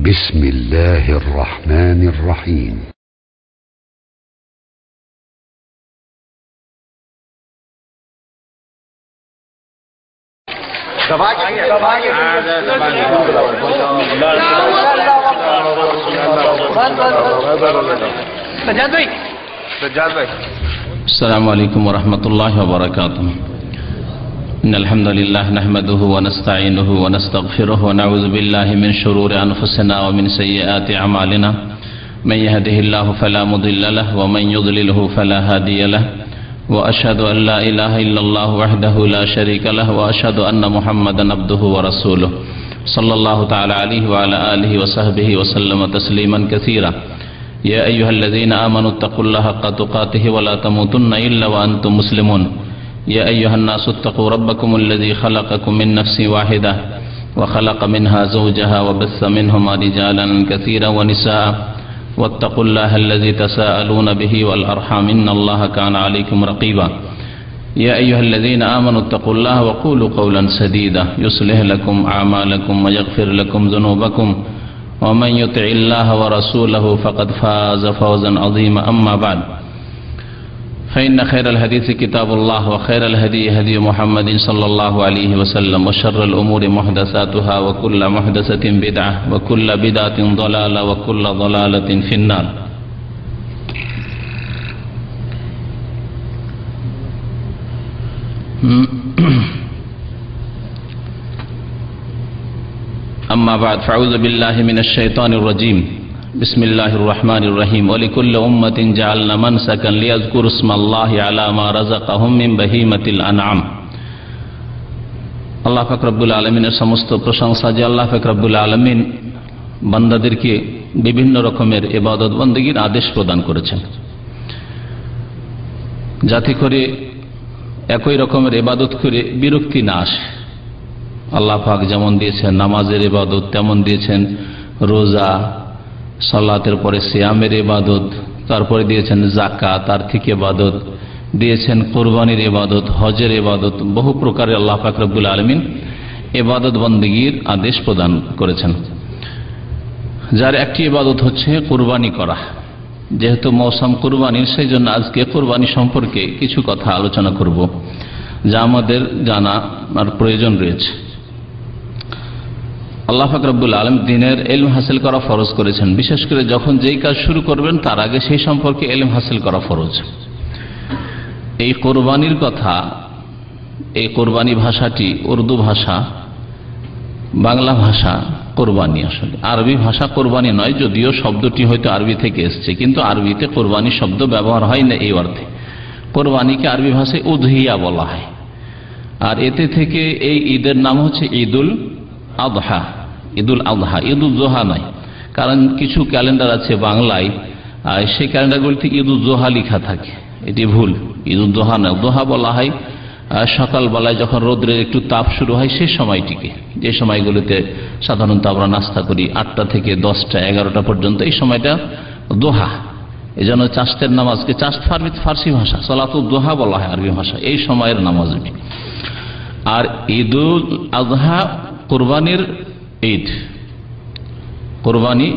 بسم الله الرحمن الرحيم. السلام عليكم ورحمة الله وبركاته. إن الحمد لله نحمده ونستعينه ونستغفره ونعوذ بالله من شرور أنفسنا ومن سيئات أعمالنا. من يهده الله فلا مضل له ومن يضلله فلا هادي له. وأشهد أن لا إله إلا الله وحده لا شريك له وأشهد أن محمدا عبده ورسوله صلى الله تعالى عليه وعلى آله وصحبه وسلم تسليما كثيرا. يا أيها الذين آمنوا اتقوا الله حق تقاته ولا تموتن إلا وأنتم مسلمون. يا أيها الناس اتقوا ربكم الذي خلقكم من نفس واحدة وخلق منها زوجها وبث منهما رجالا كثيرا ونساء واتقوا الله الذي تساءلون به والأرحام إن الله كان عليكم رقيبا. يا أيها الذين آمنوا اتقوا الله وقولوا قولا سديدا يصلح لكم أعمالكم ويغفر لكم ذنوبكم ومن يطع الله ورسوله فقد فاز فوزا عظيما. أما بعد فإن خير الحديث كتاب الله وخير الهدي هدي محمد صلى الله عليه وسلم وشر الأمور محدثاتها وكل محدثة بدعة وكل بدعة ضلالة وكل ضلالة في النار. أما بعد فأعوذ بالله من الشيطان الرجيم. بسم الله الرحمن الرحيم. ولكل أمة جعلنا منسكا ليذكروا اسم الله على ما رزقهم من بهيمة الأنعام. আল্লাহ পাক রব্বুল আলামিনের সমস্ত প্রশংসা যে আল্লাহ পাক রব্বুল আলামিন বান্দাদেরকে বিভিন্ন রকমের ইবাদত বন্দেগীর আদেশ প্রদান করেছেন, যাতে করে একই রকমের ইবাদত করে বিরক্তি না আসে। আল্লাহ পাক যেমন দিয়েছেন নামাজের ইবাদত, তেমন দিয়েছেন রোজা, সালাতের পরে সিয়ামের ইবাদত, তারপরে দিয়েছেন যাকাত, আর্থিক ইবাদত, দিয়েছেন কোরবানির ইবাদত, হজের ইবাদত, বহু প্রকারের আল্লাহ পাক রব্বুল আলামিন ইবাদত বন্দেগীর আদেশ প্রদান করেছেন, যার একটি ইবাদত হচ্ছে কোরবানি করা। যেহেতু মৌসুম কোরবানির, সেই জন্য আজকে কোরবানি সম্পর্কে কিছু কথা আলোচনা করব, যা আমাদের জানার প্রয়োজন রয়েছে। আল্লাহ পাক রব্বুল আলামিন দ্বীনের ইলম হাসিল করা ফরজ করেছেন। বিশেষ করে যখন যেই কাজ শুরু করবেন তার আগে সেই সম্পর্কে ইলম হাসিল করা ফরজ। এই কোরবানির কথা, এই কোরবানি ভাষাটি উর্দু ভাষা, বাংলা ভাষা কোরবানি, আসলে আরবি ভাষা কোরবানি নয়, যদিও শব্দটি হয়তো আরবি থেকে এসছে, কিন্তু আরবিতে কোরবানি শব্দ ব্যবহার হয় না এই অর্থে। কোরবানিকে আরবি ভাষায় উদহিয়া বলা হয়। আর এতে থেকে এই ঈদের নাম হচ্ছে ঈদুল আযহা। ঈদুল আযহা, ঈদুল জোহা নয়, কারণ কিছু ক্যালেন্ডার আছে বাংলায়, সেই ক্যালেন্ডারগুলিতে ঈদুল জোহা লেখা থাকে, এটি ভুল। ঈদুল জোহা নয়, দোহা বলা হয় সকালবেলায় যখন রোদ্রের একটু তাপ শুরু হয় সেই সময়টিকে, যে সময়গুলিতে সাধারণত আমরা নাস্তা করি 8টা থেকে 10টা 11টা পর্যন্ত, এই সময়টা দোহা। এই জন্য চাষের নামাজকে, চাষ ফার্সি ভাষা, সালাতুল দোহা বলা হয় আরবি ভাষা, এই সময়ের নামাজ। আর ঈদুল আযহা কোরবানির ঈদ, কোরবানি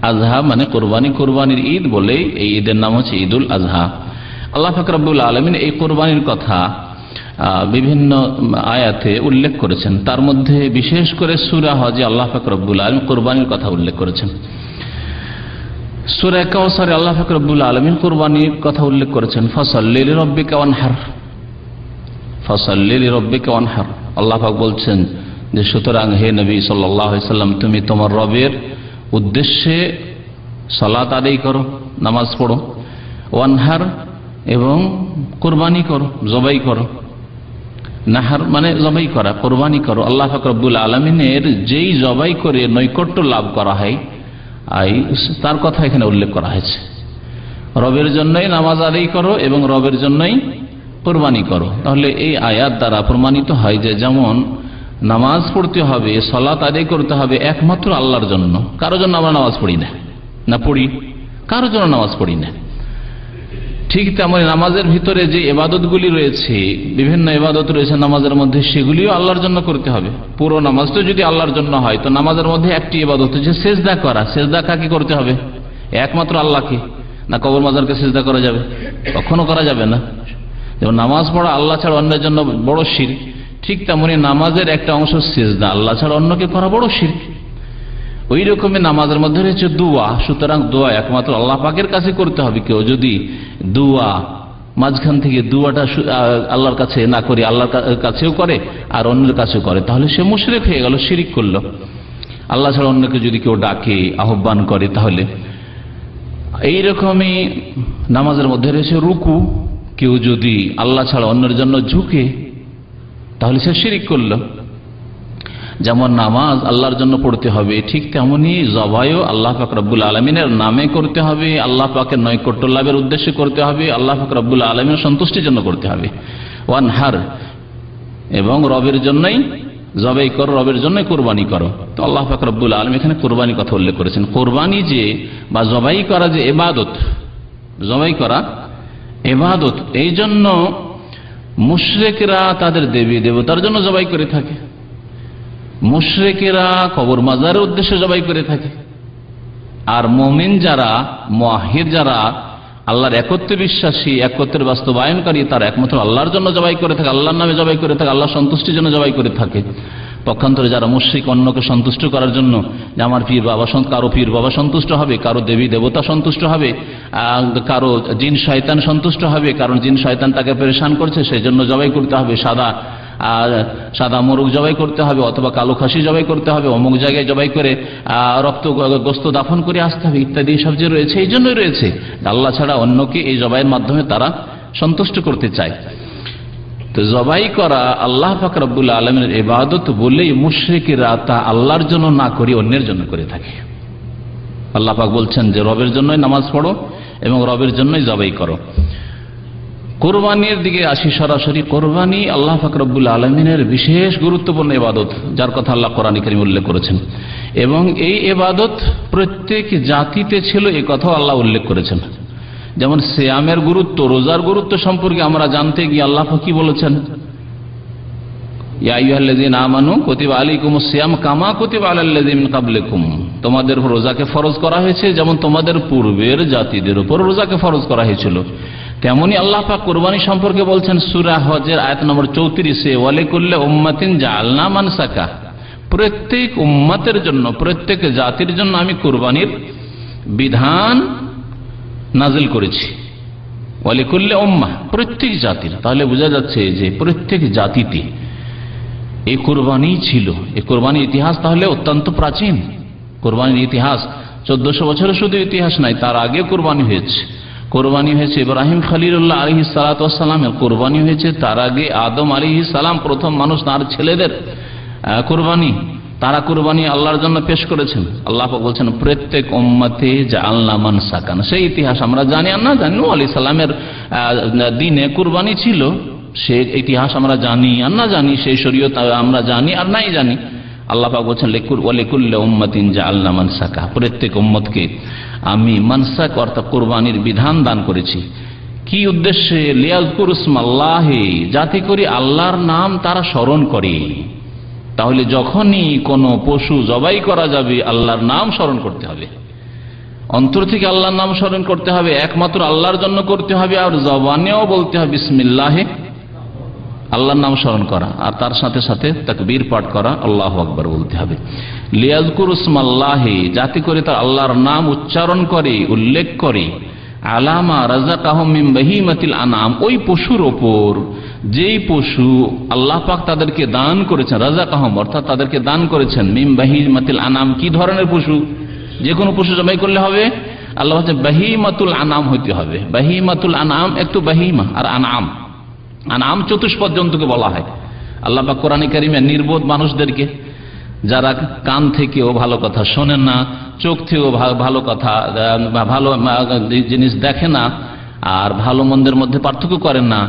আযহা মানে কোরবানি, কোরবানির ঈদ বলে এই ঈদের নাম হচ্ছে ঈদুল আযহা। আল্লাহ পাক রব্বুল আলামিন এই কোরবানির কথা বিভিন্ন আয়াতে উল্লেখ করেছেন। তার মধ্যে বিশেষ করে সূরা হজে আল্লাহ পাক রব্বুল আলামিন কোরবানির কথা উল্লেখ করেছেন। সূরা কাউসারে আল্লাহ পাক রব্বুল আলামিন কোরবানির কথা উল্লেখ করেছেন, ফাসাল্লি লিরাব্বিকা ওয়ানহার, ফাসাল্লি লিরাব্বিকা ওয়ানহার। আল্লাহ পাক বলছেন যে সুতরাং হে নবী সাল্লাল্লাহু আলাইহি সাল্লাম, তুমি তোমার রবের উদ্দেশ্যে সালাত আদায় করো, নামাজ পড়ো, ওয়ানহার এবং কোরবানি করো, জবাই করো। নাহার মানে জবাই করা, কোরবানি করো। আল্লাহ পাক রব্বুল আলামিনের যেই জবাই করে নৈকট্য লাভ করা হয় তার কথা এখানে উল্লেখ করা হয়েছে। রবের জন্যই নামাজ আদায় করো এবং রবের জন্যই কোরবানি করো। তাহলে এই আয়াত দ্বারা প্রমাণিত হয় যে যেমন নামাজ পড়তে হবে, সালাত আদায় করতে হবে একমাত্র আল্লাহর জন্য, কারোর জন্য আমরা নামাজ পড়ি না, পড়ি কারোর জন্য নামাজ পড়ি না। ঠিক তেমনি নামাজের ভিতরে যে ইবাদতগুলি রয়েছে, বিভিন্ন ইবাদত রয়েছে নামাজের মধ্যে, সেগুলিও আল্লাহর জন্য করতে হবে। পুরো নামাজটা যদি আল্লাহর জন্য হয় তো নামাজের মধ্যে একটি ইবাদত হচ্ছে সেজদা করা। সেজদা কাকে করতে হবে? একমাত্র আল্লাহকে। না কবর মাজারকে সেজদা করা যাবে? কখনো করা যাবে না। যেমন নামাজ পড়া আল্লাহ ছাড়া অন্যের জন্য বড় শিরক, ঠিক তেমনি নামাজের একটা অংশ সেজদা, আল্লাহ ছাড়া অন্যকে করা বড় শিরক। ওই রকমই নামাজের মধ্যে রয়েছে দোয়া। সুতরাং দোয়া একমাত্র আল্লাহ পাকের কাছে করতে হবে। কেউ যদি দোয়া মাঝখান থেকে দোয়াটা আল্লাহর কাছে না করে আল্লাহর কাছেও করে আর অন্যের কাছেও করে, তাহলে সে মুশরিক হয়ে গেল, শিরিক করলো। আল্লাহ ছাড়া অন্যকে যদি কেউ ডাকে, আহ্বান করে, তাহলে এইরকমই নামাজের মধ্যে রয়েছে রুকু। কেউ যদি আল্লাহ ছাড়া অন্যের জন্য ঝুঁকে তাহলে সে শিরিক করলো। যেমন নামাজ আল্লাহর জন্য পড়তে হবে, ঠিক তেমনি জবাইও আল্লাহ পাক রব্বুল আলমিনের নামে করতে হবে, আল্লাহ পাকের নৈকট্য লাভের উদ্দেশ্যে করতে হবে, আল্লাহ পাক রব্বুল আলমিনের সন্তুষ্টির জন্য করতে হবে। ওয়ানহার, এবং রবের জন্যই জবাই করো, রবের জন্যই কোরবানি করো। তো আল্লাহ পাক রব্বুল আলম এখানে কোরবানি কথা উল্লেখ করেছেন। কোরবানি যে বা জবাই করা যে ইবাদত, জবাই করা ইবাদত, এই জন্য মুশরিকরা তাদের দেবী দেবতার জন্য জবাই করে থাকে, মুশরিকেরা কবর মাজারের উদ্দেশ্যে জবাই করে থাকে। আর মুমিন যারা, মুওয়াহিদ যারা, আল্লাহর একত্বে বিশ্বাসী, একত্বের বাস্তবায়নকারী, তারা একমাত্র আল্লাহর জন্য জবাই করে থাকে, আল্লাহর নামে জবাই করে থাকে, আল্লাহর সন্তুষ্টির জন্য জবাই করে থাকে। পক্ষান্তরে যারা মুশরিক, অন্যকে সন্তুষ্ট করার জন্য, যে আমার পীর বাবা, কারো পীর বাবা সন্তুষ্ট হবে, কারো দেবী দেবতা সন্তুষ্ট হবে, কারো জিন শয়তান সন্তুষ্ট হবে, কারণ জিন শয়তান তাকে পেরেশান করছে সেই জন্য জবাই করতে হবে, সাদা মোরগ জবাই করতে হবে, অথবা কালো খাসি জবাই করতে হবে, অমুক জায়গায় জবাই করে রক্ত গোস্ত দাফন করে আসতে হবে, ইত্যাদি সব যে রয়েছে এই জন্যই রয়েছে। আল্লাহ ছাড়া অন্যকে এই জবাইয়ের মাধ্যমে তারা সন্তুষ্ট করতে চায়। তো জবাই করা আল্লাহ পাক রব্বুল আলামিনের ইবাদত বলেই মুশরিকরা তা আল্লাহর জন্য না করে অন্যের জন্য করে থাকে। আল্লাহ পাক বলছেন যে রবের জন্যই নামাজ পড়ো এবং রবের জন্যই জবাই করো। কোরবানির দিকে আসি সরাসরি। কোরবানি আল্লাহ পাক রব্বুল আলামিনের বিশেষ গুরুত্বপূর্ণ ইবাদত, যার কথা আল্লাহ কোরআনে কারীমে উল্লেখ করেছেন, এবং এই ইবাদত প্রত্যেক জাতিতে ছিল, এই কথাও আল্লাহ উল্লেখ করেছেন। যেমন সিয়ামের গুরুত্ব, রোজার গুরুত্ব সম্পর্কে আমরা জানতে গিয়ে আল্লাহ পাক কি বলেছেন? ইয়া আইয়ুহাল্লাযীনা আমানু কুতিবা আলাইকুমুস সিয়াম কামা কুতিবা আলাল্লাযীনা মিন ক্বাবলিকুম, তোমাদের উপর রোজাকে ফরজ করা হয়েছে যেমন তোমাদের পূর্বের জাতিদের উপর রোজাকে ফরজ করা হয়েছিল। তেমনি আল্লাহ পাক কুরবানি সম্পর্কে বলছেন সূরা হজের আয়াত নম্বর 34-এ, ওয়ালিকুল্লি উম্মাতিন জাআলনা মানসাকা, প্রত্যেক উম্মতের জন্য, প্রত্যেক জাতির জন্য আমি কুরবানির বিধান নাজিল করেছি। ওয়ালিকুল্লি উম্মাহ, প্রত্যেক জাতির। তাহলে বোঝা যাচ্ছে যে প্রত্যেক জাতিতে এই কুরবানি ছিল। এই কুরবানির ইতিহাস তাহলে অত্যন্ত প্রাচীন। কুরবানির ইতিহাস 1400 বছরের শুধু ইতিহাস নাই, তার আগে কুরবানি হয়েছে। কোরবানি হয়েছে ইব্রাহিম খলিলুল্লাহ আলাইহিস সালাতু ওয়াস সালামের, কোরবানি হয়েছে তার আগে আদম আলাইহিস সালাম, প্রথম মানুষ, তার ছেলেদের কোরবানি, তারা কোরবানি আল্লাহর জন্য পেশ করেছেন। আল্লাহ পাক বলছেন প্রত্যেক উম্মতে জাআলনা মানসাকান, সেই ইতিহাস আমরা জানি আর না জানি। নূহ আলাইহিস সালামের দিনে কোরবানি ছিল, সেই ইতিহাস আমরা জানি আর না জানি, সেই শরীয়ত আমরা জানি আর নাই জানি। আল্লাহ পাক বলছেন ওয়ালিকুল্লি উম্মাতিন জাআলনা মানসাকা, প্রত্যেক উম্মতকে আমি মানসাক অর্থাৎ কুরবানির বিধান দান করেছি। কি উদ্দেশ্যে? লিয়াযকুরু ইসমাল্লাহি, যাতে করে আল্লাহর নাম তারা স্মরণ করে। তাহলে যখনই কোনো পশু জবাই করা যাবে আল্লাহর নাম স্মরণ করতে হবে, অন্তর থেকে আল্লাহর নাম স্মরণ করতে হবে, একমাত্র আল্লাহর জন্য করতে হবে। আর জবানেও বলতে হবে বিসমিল্লাহ, আল্লাহর নাম স্মরণ করা, আর তার সাথে সাথে তাকবীর পাঠ করা, আল্লাহু আকবার বলতে হবে। লিয়াযকুরু ইসমাল্লাহি, যাতে করে তার আল্লাহর নাম উচ্চারণ করে, উল্লেখ করে, আলামা রাযাকাহুম মিন বাহিমাতিল আনআম, ওই পশুর ওপর যেই পশু আল্লাহ পাক তাদেরকে দান করেছেন, রাযাকাহুম অর্থাৎ তাদেরকে দান করেছেন, মিন বাহিমাতিল আনআম, কি ধরনের পশু? যে কোনো পশু জবাই করলে হবে? আল্লাহ বলেন বাহিমাতুল আনআম হইতে হবে। বাহিমাতুল আনআম, একটু বাহিমা আর আনআম, আনআম চতুষ্পদ জন্তুকে বলা হয়। আল্লাহ পাক কোরআনে কারীমে নির্বোধ মানুষদেরকে, যারা কান থেকেও ভালো কথা শোনেন না, চোখ থেকেও ভালো কথা, ভালো জিনিস দেখে না, আর ভালো মন্দের মধ্যে পার্থক্য করেন না,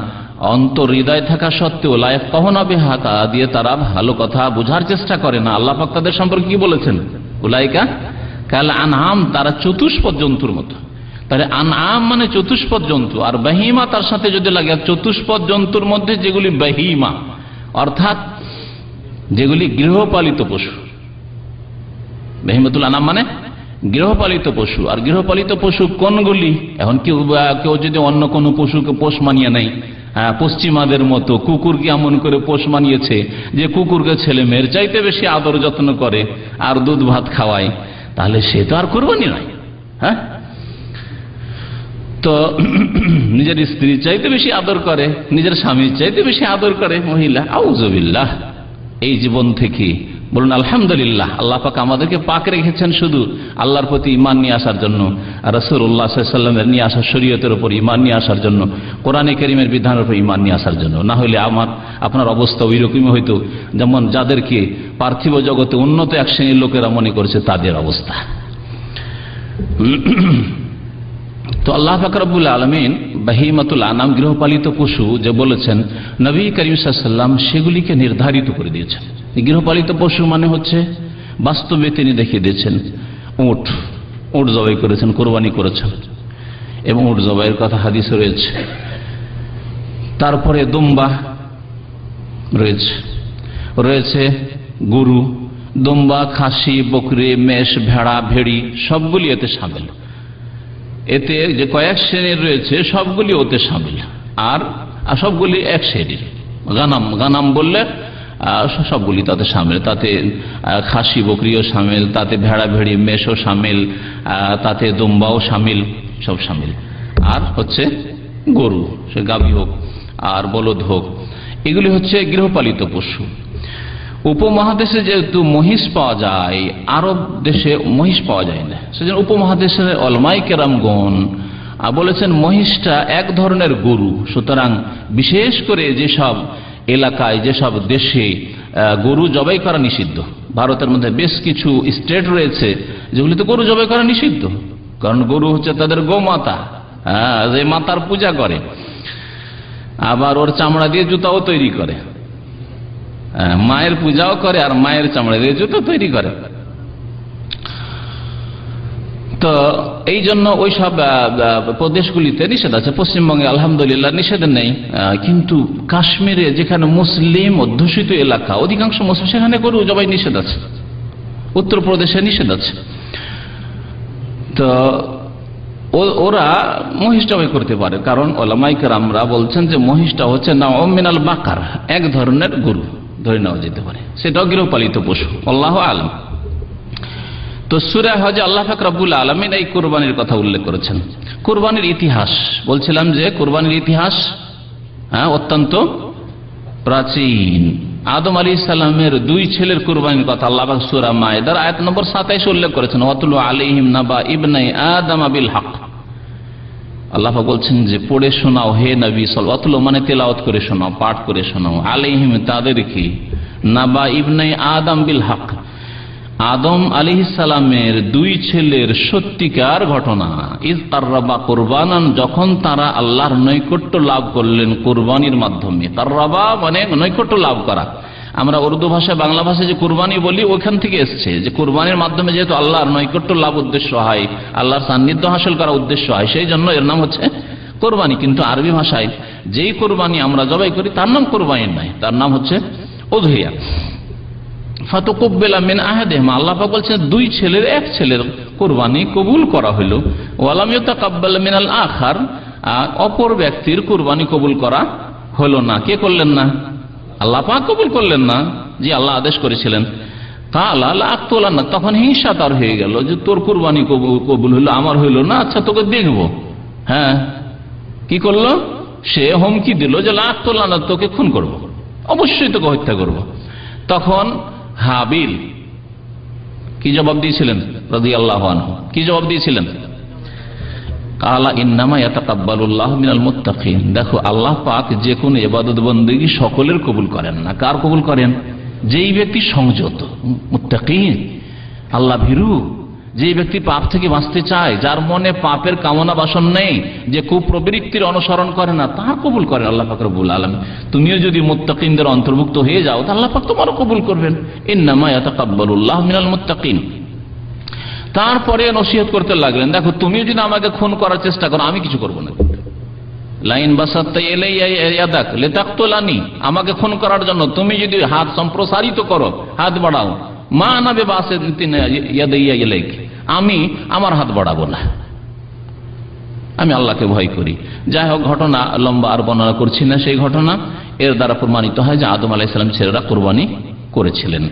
অন্তর হৃদয় থাকা সত্ত্বেও লা ইয়াফকাহুনা বিহা, তা দিয়ে তারা ভালো কথা বোঝার চেষ্টা করে না। আল্লাহ পাক তাদের সম্পর্কে কি বলেছেন? উলাইকা কাল আনআম, তারা চতুষ্পদ জন্তুর মতো। তাহলে আনআম মানে চতুষ্পদ জন্তু, আর বাহিমা তার সাথে যদি লাগে, চতুষ্পদ জন্তুর মধ্যে যেগুলি বাহিমা অর্থাৎ যেগুলি গৃহপালিত পশু, বাহিমাতুল আনাম মানে গৃহপালিত পশু। আর গৃহপালিত পশু কোনগুলি? এখন কেউ যদি অন্য কোনো পশুকে পোষ মানিয়ে নেয়, পশ্চিমাদের মতো কুকুরকে এমন করে পোষ মানিয়েছে যে কুকুরকে ছেলে মেয়ের চাইতে বেশি আদর যত্ন করে আর দুধ ভাত খাওয়ায়, তাহলে সে তো আর কুরবানি নয়। হ্যাঁ, তো নিজের স্ত্রীর চাইতে বেশি আদর করে, নিজের স্বামীর চাইতে বেশি আদর করে মহিলা। আউযুবিল্লাহ। এই জীবন থেকে বলুন আলহামদুলিল্লাহ, আল্লাহ পাক আমাদেরকে পাক রেখেছেন শুধু আল্লাহর প্রতি ঈমান নিয়ে আসার জন্য, আর রাসূলুল্লাহ সাল্লাল্লাহু আলাইহি ওয়াসাল্লামের নিয়ে আসা শরীয়তের উপর ঈমান নিয়ে আসার জন্য, কোরআনে কারীমের বিধানের উপর ঈমান নিয়ে আসার জন্য। না হলে আপনার অবস্থা ওই রকমই হইতো যেমন যাদেরকে পার্থিব জগতে উন্নত এক শ্রেণীর লোকেরা মনে করেছে তাদের অবস্থা। তো আল্লাহ পাক রব্বুল আলামিন বাহিমাতুল আনাম গৃহপালিত পশু যে বলেছেন, নবী করিম সাল্লাল্লাহু আলাইহি ওয়াসাল্লাম সেগুলিকে নির্ধারিত করে দিয়েছেন। গৃহপালিত পশু মানে হচ্ছে বাস্তবে তিনি দেখিয়ে দিয়েছেন, উট জবাই করেছেন, কোরবানি করেছেন, এবং উট জবাইয়ের কথা হাদিসে রয়েছে। তারপরে দুম্বা রয়েছে গরু, দুম্বা, খাসি, বকরি, মেষ, ভেড়া, ভেড়ি সবগুলি এতে সামিল। এতে যে কয়েক শ্রেণীর রয়েছে সবগুলি ওতে সামিল, আর সবগুলি এক শ্রেণীর। গানাম বললে সবগুলি তাতে সামিল, তাতে খাসি বকরিও সামিল, তাতে ভেড়া ভেড়ি মেষও সামিল, তাতে দুম্বাও সামিল, সব সামিল। আর হচ্ছে গরু, সে গাভী হোক আর বলদ হোক, এগুলি হচ্ছে গৃহপালিত পশু। উপমহাদেশে যেহেতু মহিষ পাওয়া যায়, আরব দেশে মহিষ পাওয়া যায় না, সেজন্য উপমহাদেশের উলামায়ে কেরামগণ বলেছেন মহিষটা এক ধরনের গরু। সুতরাং বিশেষ করে যেসব এলাকায়, যেসব দেশে গরু জবাই করা নিষিদ্ধ, ভারতের মধ্যে বেশ কিছু স্টেট রয়েছে যেগুলিতে গরু জবাই করা নিষিদ্ধ, কারণ গরু হচ্ছে তাদের গোমাতা, যে মাতার পূজা করে, আবার ওর চামড়া দিয়ে জুতাও তৈরি করে, মায়ের পূজাও করে আর মায়ের চামড়া দিয়ে জুতো তৈরি করে। তো এই জন্য ওই সব প্রদেশগুলিতে নিষেধ আছে। পশ্চিমবঙ্গে আলহামদুলিল্লাহ নিষেধ নেই, কিন্তু কাশ্মীরে যেখানে মুসলিম অধ্যুষিত এলাকা, অধিকাংশ মুসলিম, সেখানে গরু জবাই নিষেধ আছে, উত্তরপ্রদেশে নিষেধ আছে। তো ওরা মহিষ জবাই করতে পারে, কারণ উলামায়ে কেরামরা বলছেন যে মহিষটা হচ্ছে নাওম মিনাল বাকার, এক ধরনের গরু ধরে নেওয়া যেতে পারে, সেটাও গৃহপালিত পশু। আল্লাহু আ'লাম। তো সূরা হজে আল্লাহ পাক রব্বুল আলামিন এই কুরবানির কথা উল্লেখ করেছেন। কুরবানির ইতিহাস বলছিলাম যে কুরবানির ইতিহাস অত্যন্ত প্রাচীন। আদম আলাইহিস সালামের দুই ছেলের কুরবানির কথা আল্লাহ পাক সূরা মায়েদার আয়াত নম্বর 27 উল্লেখ করেছেন, ওয়াতুলু আলাইহিম নাবা ইবনাই আদম বিল হক। আল্লাহ পাক বলছেন যে পড়ে শোনাও হে নবী সাল্লাল্লাহু আলাইহি, মানে তেলাওয়াত করে শোনাও, পাঠ করে শোনাও, আলাইহিম তাদেরকে, নাবা ইবনাই আদম বিল হক, আদম আলাইহিস সালামের দুই ছেলের সত্যিকার ঘটনা। ইজ কাররাবা কুরবানান, যখন তারা আল্লাহর নৈকট্য লাভ করলেন কুরবানির মাধ্যমে। কাররাবা মানে নৈকট্য লাভ করা। আমরা উর্দু ভাষায়, বাংলা ভাষায় যে কুরবানি বলি ওখান থেকে এসছে, যে কুরবানির মাধ্যমে যেহেতু আল্লাহর নৈকট্য লাভ উদ্দেশ্য হয়, আল্লাহর সান্নিধ্য হাসিল করা উদ্দেশ্য হয়, সেই জন্য এর নাম হচ্ছে কোরবানি। কিন্তু আরবি ভাষায় যেই কোরবানি আমরা জবাই করি তার নাম কোরবানি নয়, তার নাম হচ্ছে উযহিয়া। ফাতাকুব্বিলা মিন আহাদিহিমা, আল্লাহ পাক বলছেন দুই ছেলের এক ছেলের কুরবানি কবুল করা হলো। ওয়ালাম ইউতাকাব্বাল মিনাল আখার, অপর ব্যক্তির কুরবানি কবুল করা হলো না। কে করলেন না? আল্লাহ পাক কবুল করলেন না, যে আল্লাহ আদেশ করেছিলেন। কালা লা আকতুলান্না, তখন হিংসা তার হয়ে গেল যে তোর কুরবানি কবুল হলো, আমার হইল না, আচ্ছা তোকে দেখবো। হ্যাঁ, কি করলো? সে হুমকি দিল যে লা আকতুলান্না, তোকে খুন করবো, অবশ্যই তোকে হত্যা করবো। তখন হাবিল কি জবাব দিয়েছিলেন রাদিয়াল্লাহু আনহু? কি জবাব দিয়েছিলেন? কালা ইন্নামা ইয়াতাকাব্বালুল্লাহু মিনাল মুত্তাকিন, দেখো আল্লাহ পাক যে কোনো ইবাদত বন্দেগী সকলের কবুল করেন না। কার কবুল করেন? যেই ব্যক্তি সংযত, মুত্তাকিন, আল্লাহ ভীরু, যেই ব্যক্তি পাপ থেকে বাঁচতে চায়, যার মনে পাপের কামনা বাসন নেই, যে কুপ্রবৃত্তির অনুসরণ করে না, তার কবুল করেন আল্লাহ পাক রব্বুল আলামিন। তুমিও যদি মুত্তাকিনদের অন্তর্ভুক্ত হয়ে যাও, তাহলে আল্লাহ পাক তোমারও কবুল করবেন। ইন্নামা ইয়াতাকাব্বালুল্লাহু মিনাল মুত্তাকিন। তারপরে নসিহত করতে লাগলেন, দেখো তুমি যদি আমাকে খুন করার চেষ্টা করো আমি কিছু করবো না। লাইন বাসাত্তা ইলাইয়া ইয়াদাক লিতাকতুলানি, আমাকে খুন করার জন্য তুমি যদি হাত সম্প্রসারিত করো, হাত বাড়াও, মা আনা বিবাসিতিন ইয়াদাইয়া ইলাইক, আমি আমার হাত বাড়াবো না, আমি আল্লাহকে ভয় করি। যাই হোক, ঘটনা লম্বা আর বর্ণনা করছি না। সেই ঘটনা এর দ্বারা প্রমাণিত হয় যে আদম আলাইহিস সালাম ছেলেরা কুরবানি করেছিলেন।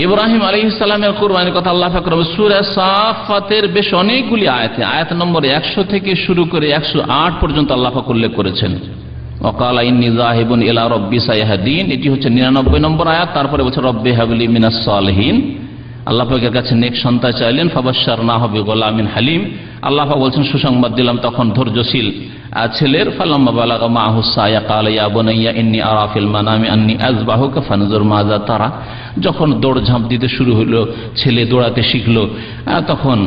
ইব্রাহিম আলাইহিস সালামের কুরবানির কথা আল্লাহ পাক সূরা সাফাতের বেশ অনেকগুলি আয়াতে, আয়াত নম্বর 100 থেকে শুরু করে 108 পর্যন্ত আল্লাহ পাক উল্লেখ করেছেন। ওয়াকালা ইন্নী যাহিবুন ইলা রাব্বি সায়াহদিন, এটি হচ্ছে 99 নম্বর আয়াত। তারপরে বলছে রব্বি হাবলি মিনাস সালিহিন, আল্লাহ পাকের কাছে নেক সন্তান চাইলেন। ফাবাশশারনাহু বিগুলামিন হালিম, আল্লাহ পাক বলছেন সুসংবাদ দিলাম তখন ধৈর্যশীল ছেলের। ফালাম্মা বালাগা মাহু সায়া ক্বালা ইয়া বুনাইয়া ইন্নী আরা ফিল মানামি আন্নী আযবাহুকা ফানজুর মাযা তারা, যখন দৌড় ঝাঁপ দিতে শুরু হলো, ছেলে দৌড়াতে শিখলো, তখন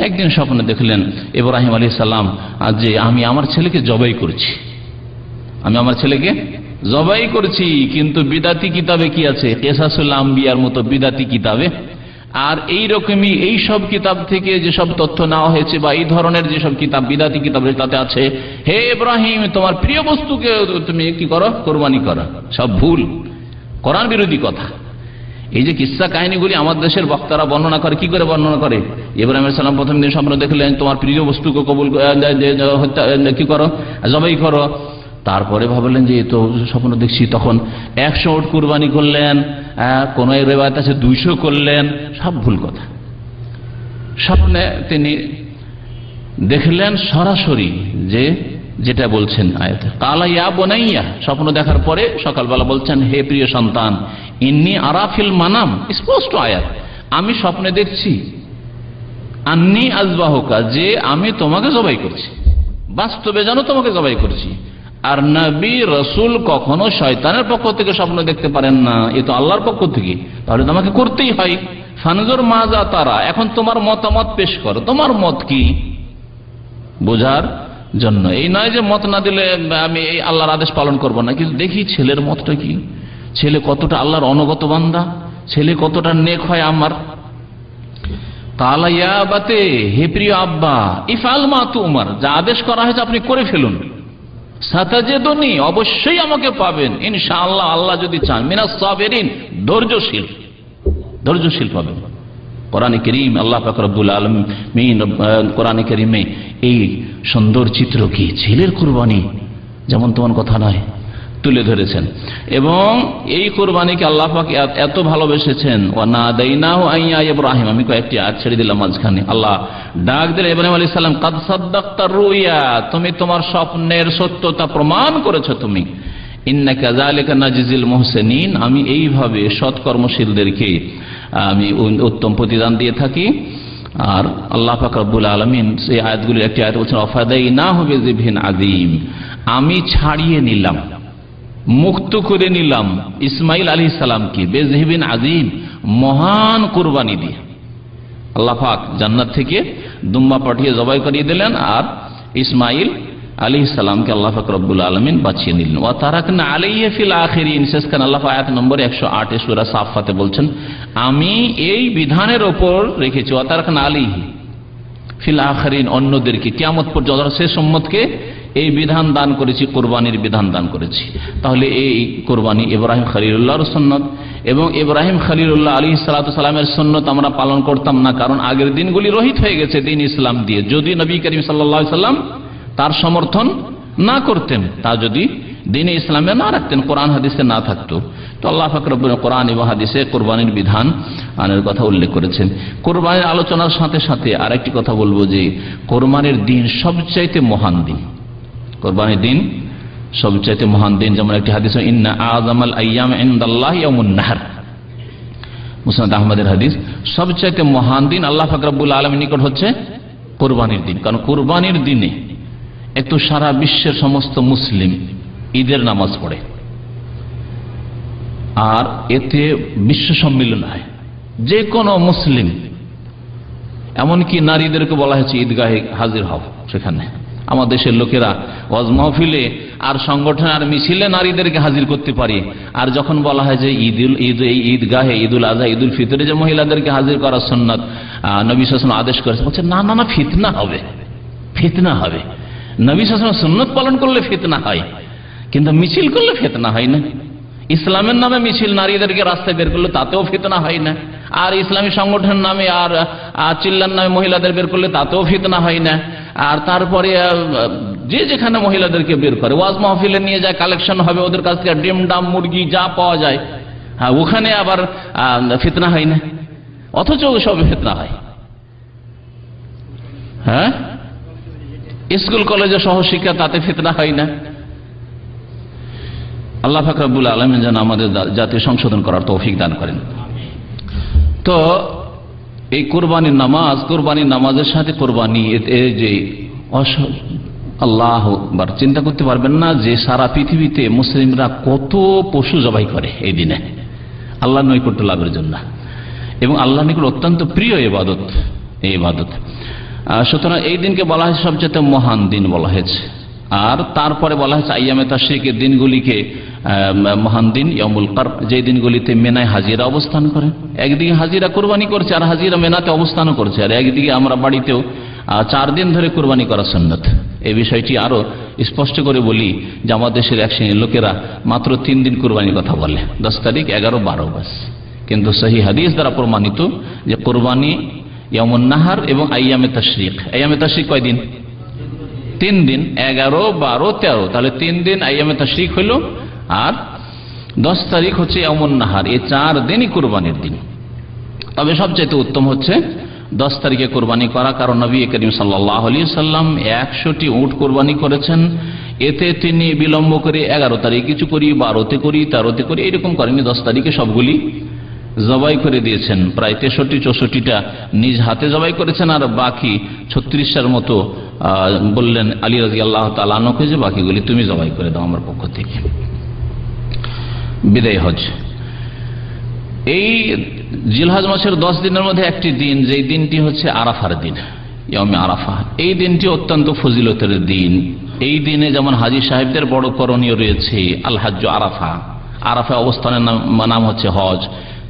একদিন স্বপ্নে দেখলেন ইব্রাহিম আলাইহিস সালাম যে আমি আমার ছেলেকে জবাই করছি, আমি আমার ছেলেকে জবাই করছি। কিন্তু বিদাতি কিতাবে কি আছে? কিসাসুল আম্বিয়ার মতো বিদাতি কিতাবে আর এই রকমই এই সব কিতাব থেকে যেসব তথ্য নেওয়া হয়েছে বা এই ধরনের যেসব কিতাব বিদাতি কিতাব তাতে আছে হে ইব্রাহিম তোমার প্রিয় বস্তুকে তুমি কি করো? কোরবানি করো। সব ভুল, কোরআন বিরোধী কথা। এই যে কিসসা কাহিনীগুলি আমাদের দেশের বক্তারা বর্ণনা করে, কি করে বর্ণনা করে? ইব্রাহিম আলাইহিস সালাম প্রথম দিন স্বপ্ন দেখলেন তোমার প্রিয় বস্তুকে কবুল কি করো? জবাই করো। তারপরে ভাবলেন যে তো স্বপ্ন দেখছি, তখন 100 উট কুরবানি করলেন, কোন রিওয়ায়াত আছে 200 করলেন। সব ভুল কথা। স্বপ্নে তিনি দেখলেন সরাসরি যে যেটা বলছেন আয়াতে, কালা ইয়া বুনাইয়া, স্বপ্ন দেখার পরে সকালবেলা বলছেন হে প্রিয় সন্তান, ইন্নী আরা ফিল মানাম, স্পষ্ট আয়াত, আমি স্বপ্নে দেখছি, আন্নী আযবাহুকা, যে আমি তোমাকে জবাই করছি, বাস্তবে জানো তোমাকে জবাই করছি। আর নবী রাসূল কখনো শয়তানের পক্ষ থেকে স্বপ্ন দেখতে পারেন না, এ তো আল্লাহর পক্ষ থেকে, তাহলে তোমাকে করতেই হয়। ফানজুর মাজা তারা, এখন তোমার মতামত পেশ করো, তোমার মত কি বোঝার জন্য। এই নয় যে মত না দিলে আমি এই আল্লাহর আদেশ পালন করব না, কিন্তু দেখি ছেলের মতটা কি, ছেলে কতটা আল্লাহর অনুগত বান্দা, ছেলে কতটা নেক হয় আমার। কালা ইয়া আবাতে, হে প্রিয় আব্বা, ইফআল মা তুমার, যা আদেশ করা হয়েছে আপনি করে ফেলুন। সাতাজিদুনি, অবশ্যই আমাকে পাবেন ইনশাআল্লাহ, আল্লাহ যদি চান, মিনাস সাবিরিন, ধৈর্যশীল, ধৈর্যশীল পাবেন। কোরআনে কারীম আল্লাহ পাক রব্বুল আলামিন কোরআনে কারীমে এই সুন্দর চিত্র কি ছেলের কুরবানি যেমন তেমন কথা নয় তুলে ধরেছেন। এবং এই কুরবানিকে আল্লাহ পাক এত ভালোবেসেছেন, ওয়া নাদাইনাহু আইয়া ইব্রাহিম, আমি কয়েকটি আয়াত ছেড়ে দিলাম মাঝখানে। আল্লাহ ডাক দিলেন ইব্রাহিম আলাইহিস সালাম, কাদ সাদ্দাকতা রুইয়া, তুমি তোমার স্বপ্নের সত্যতা প্রমাণ করেছো তুমি। ইন্নাকা যালিকা নাজিজিল মুহসিনিন, আমি এইভাবে সৎকর্মশীলদেরকে আমি উত্তম প্রতিদান দিয়ে থাকি। আর আল্লাহ পাক রব্বুল আলামিন সেই আয়াতগুলির একটি আয়াত বলছেন, ওয়াফাদাইনাহু বিযিবহিন আযীম, আমি ছাড়িয়ে নিলাম, মুক্ত করে নিলাম ইসমাইল আলাইহিস সালামকে বিযিবহিন আযীম, মহান কুরবানি দিয়ে। আল্লাহ পাক জান্নাত থেকে দুম্বা পাঠিয়ে জবাই করিয়ে দিলেন, আর ইসমাইল আলাইহিস সালামকে আল্লাহ পাক রব্বুল আলামিন বাঁচিয়ে নিলেন। ওয়া তারাকনা আলাইহি ফিল আখিরিন, শেষখানে আল্লাহ আয়াত নম্বর 108 সূরা সাফফাতে বলছেন, আমি এই বিধানের উপর রেখেছি, ওয়া তারাকনা আলাইহি ফিল আখিরিন, অন্যদেরকে কিয়ামত পর্যন্ত শেষ উম্মতকে এই বিধান দান করেছি, কুরবানির বিধান দান করেছি। তাহলে এই কুরবানি ইব্রাহিম খলিলুল্লাহর সুন্নাত, এবং ইব্রাহিম খলিলুল্লাহ আলাইহিস সালাতু সালামের সুন্নাত আমরা পালন করতাম না, কারণ আগের দিনগুলি রহিত হয়ে গেছে দিন ইসলাম দিয়ে। যদি নবী করিম সাল্লাল্লাহু আলাইহি সাল্লাম তার সমর্থন না করতেন, তা যদি দিনে ইসলামে না রাখতেন, কোরআন হাদিসে না থাকতো, তো আল্লাহ পাক রব্বুল কোরআন এবং হাদিসে কুরবানির বিধান আনের কথা উল্লেখ করেছেন। কুরবানির আলোচনার সাথে সাথে আরেকটি কথা বলবো যে কুরবানির দিন সবচাইতে মহান দিন, কুরবানির দিন সবচাইতে মহান দিন। যেমন একটি হাদিস, ইন্না আযামাল আইয়াম ইনদাল্লাহি ইয়াউমুন নাহর, মুসনাদ আহমদের হাদিস, সবচাইতে মহান দিন আল্লাহ পাক রব্বুল আলামিনের নিকট হচ্ছে কুরবানির দিন। কারণ কুরবানির দিনে একটু সারা বিশ্বের সমস্ত মুসলিম ঈদের নামাজ পড়ে, আর এতে বিশ্ব সম্মিলন হয়, যে কোনো মুসলিম, এমনকি নারীদেরকে বলা হয়েছে ঈদগাহে হাজির হও। সেখানে আমার দেশের লোকেরা ওয়াজ মাহফিলে আর সংগঠন আর মিছিলে নারীদেরকে হাজির করতে পারে, আর যখন বলা হয় যে ঈদগাহে ঈদুল আজহা ঈদুল ফিতরে যে মহিলাদেরকে হাজির করা সুন্নাত, নবী সাল্লাল্লাহু আলাইহি ওয়াসাল্লাম আদেশ করেছেন, বলছে না না না, ফিতনা হবে, ফিতনা হবে। নবী সাল্লাল্লাহু আলাইহি ওয়াসাল্লাম সুন্নাত পালন করলে ফিতনা হয়, কিন্তু মিছিল করলে ফিতনা হয় না। ইসলামের নামে মিছিল নারীদেরকে রাস্তায় বের করলে তাতেও ফিতনা হয় না, আর ইসলামী সংগঠনের নামে আর চিল্লার নামে মহিলাদের বের করলে তাতেও ফিতনা হয় না। আর তারপরে যে যেখানে মহিলাদেরকে বের করে ওয়াজ মাহফিলে নিয়ে যায়, কালেকশন হবে ওদের কাছ থেকে, ডিম ডাম মুরগি যা পাওয়া যায়, হ্যাঁ ওখানে আবার ফিতনা হয় না, অথচ সব ফিতনা হয়। হ্যাঁ, স্কুল কলেজে সহশিক্ষা, তাতে ফিতনা হয় না। আল্লাহ পাক রব্বুল আলামিন যেন আমাদের জাতি সংশোধন করার তৌফিক দান করেন। তো এই কুরবানির নামাজ, কুরবানির নামাজের সাথে কুরবানি, যে আল্লাহ আকবার, চিন্তা করতে পারবেন না যে সারা পৃথিবীতে মুসলিমরা কত পশু জবাই করে এই দিনে আল্লাহর নৈকট্য লাভের জন্য, এবং আল্লাহর নিকট অত্যন্ত প্রিয় ইবাদত এই ইবাদত। সুতরাং এই দিনকে বলা হয়েছে সবচেয়ে মহান দিন বলা হয়েছে। আর তারপরে বলা হয়েছে আইয়ামে তাশরিকের দিনগুলিকে মহান দিন, ইয়ামুল কার, যে দিনগুলিতে মেনায় হাজিরা অবস্থান করে। একদিকে হাজিরা কুরবানি করছে আর হাজিরা মেনাতে অবস্থানও করছে, আর একদিকে আমরা বাড়িতেও 4 দিন ধরে কুরবানি করা সুন্নাত। এই বিষয়টি আরো স্পষ্ট করে বলি যে আমাদের দেশের এক শ্রেণীর লোকেরা মাত্র 3 দিন কুরবানির কথা বলে, 10 তারিখ, 11, 12 বাস। কিন্তু সহিহ হাদিস দ্বারা প্রমাণিত যে কুরবানি ইয়ামুন নাহার এবং আইয়ামে তাশরিক। আইয়ামে তাশরিক কয় দিন? 3 দিন, 11, 12, 13, তাহলে 3 দিন আইয়ামে তাশরিক হইল, আর 10 তারিখ হচ্ছে ইয়ামুন নাহার। এই 4 দিনই কুরবানির দিন। তবে সবচেয়ে উত্তম হচ্ছে 10 তারিখে কোরবানি করা, কারণ নবী করিম সাল্লাল্লাহু আলাইহি সাল্লাম 100টি উট কোরবানি করেছেন। এতে তিনি বিলম্ব করে 11 তারিখ কিছু করি, 12তে করি, 13তে করি, এরকম করেনি। 10 তারিখে সবগুলি জবাই করে দিয়েছেন। প্রায় 63-64টা নিজ হাতে জবাই করেছেন, আর বাকি 36টার মতো বললেন আলী রাদিয়াল্লাহু তাআলা আনহুকে যে বাকিগুলি তুমি জবাই করে দাও আমার পক্ষ থেকে। বিদায় হজ। এই জিলহজ মাসের 10 দিনের মধ্যে একটি দিন, যেই দিনটি হচ্ছে আরাফার দিন, ইয়াউমে আরাফা। এই দিনটি অত্যন্ত ফজিলতের দিন। এই দিনে যেমন হাজী সাহেবদের বড় করণীয় রয়েছে, আল হাজ্জ আরাফা, আরাফা অবস্থানের নাম হচ্ছে হজ,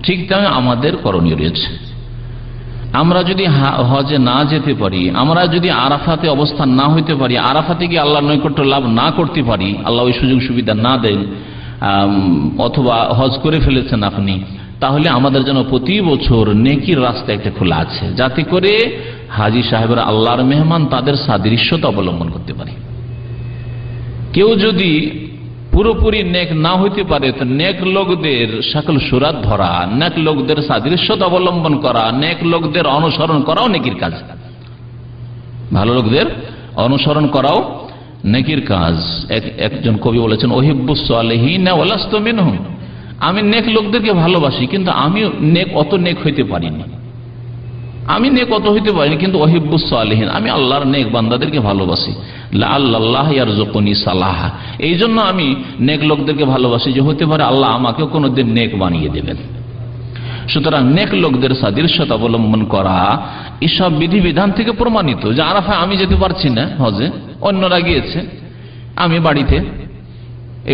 ঠিক তেমন আমাদের করণীয় রয়েছে। আমরা যদি হজে না যেতে পারি, আমরা যদি আরাফাতে অবস্থান না হইতে পারি, আরাফাতে গিয়ে আল্লাহর নৈকট্য লাভ না করতে পারি, আল্লাহ ওই সুযোগ সুবিধা না দেন, অথবা হজ করে ফেলেছেন আপনি, তাহলে আমাদের জন্য প্রতি বছর নেকির রাস্তা একটা খোলা আছে, যাতে করে হাজী সাহেবরা আল্লাহর মেহমান তাদের সাদৃশ্যতা অবলম্বন করতে পারে। কেউ যদি পুরোপুরি নেক না হইতে পারে, তো নেক লোকদের সকল সুরাত ধরা, নেক লোকদের সাদৃশ্যতা অবলম্বন করা, নেক লোকদের অনুসরণ করাও নেকির কাজ। ভালো লোকদের অনুসরণ করাও নেকির কাজ। একজন কবি বলেছেন, ওহিব্বুস সালিহিনা ওয়া লাস্তু মিনহুম, আমি নেক লোকদেরকে ভালোবাসি, কিন্তু আমি অত নেক হইতে পারিনি, আমি নেক অত হইতে পারিনি, কিন্তু ওহিব্বুস সালিহিন, আমি আল্লাহর নেক বান্দাদেরকে ভালোবাসি। লাআল্লাহ ইয়ারযুকুনি সালাহা, এই জন্য আমি নেক লোকদেরকে ভালোবাসি, যে হতে পারে আল্লাহ আমাকেও কোনোদিন নেক বানিয়ে দেবেন। সুতরাং নেক লোকদের সাদৃশ্যতা অবলম্বন করা এসব বিধিবিধান থেকে প্রমাণিত। যে আরাফায় আমি যেতে পারছি না হজে, অন্যরা গিয়েছে, আমি বাড়িতে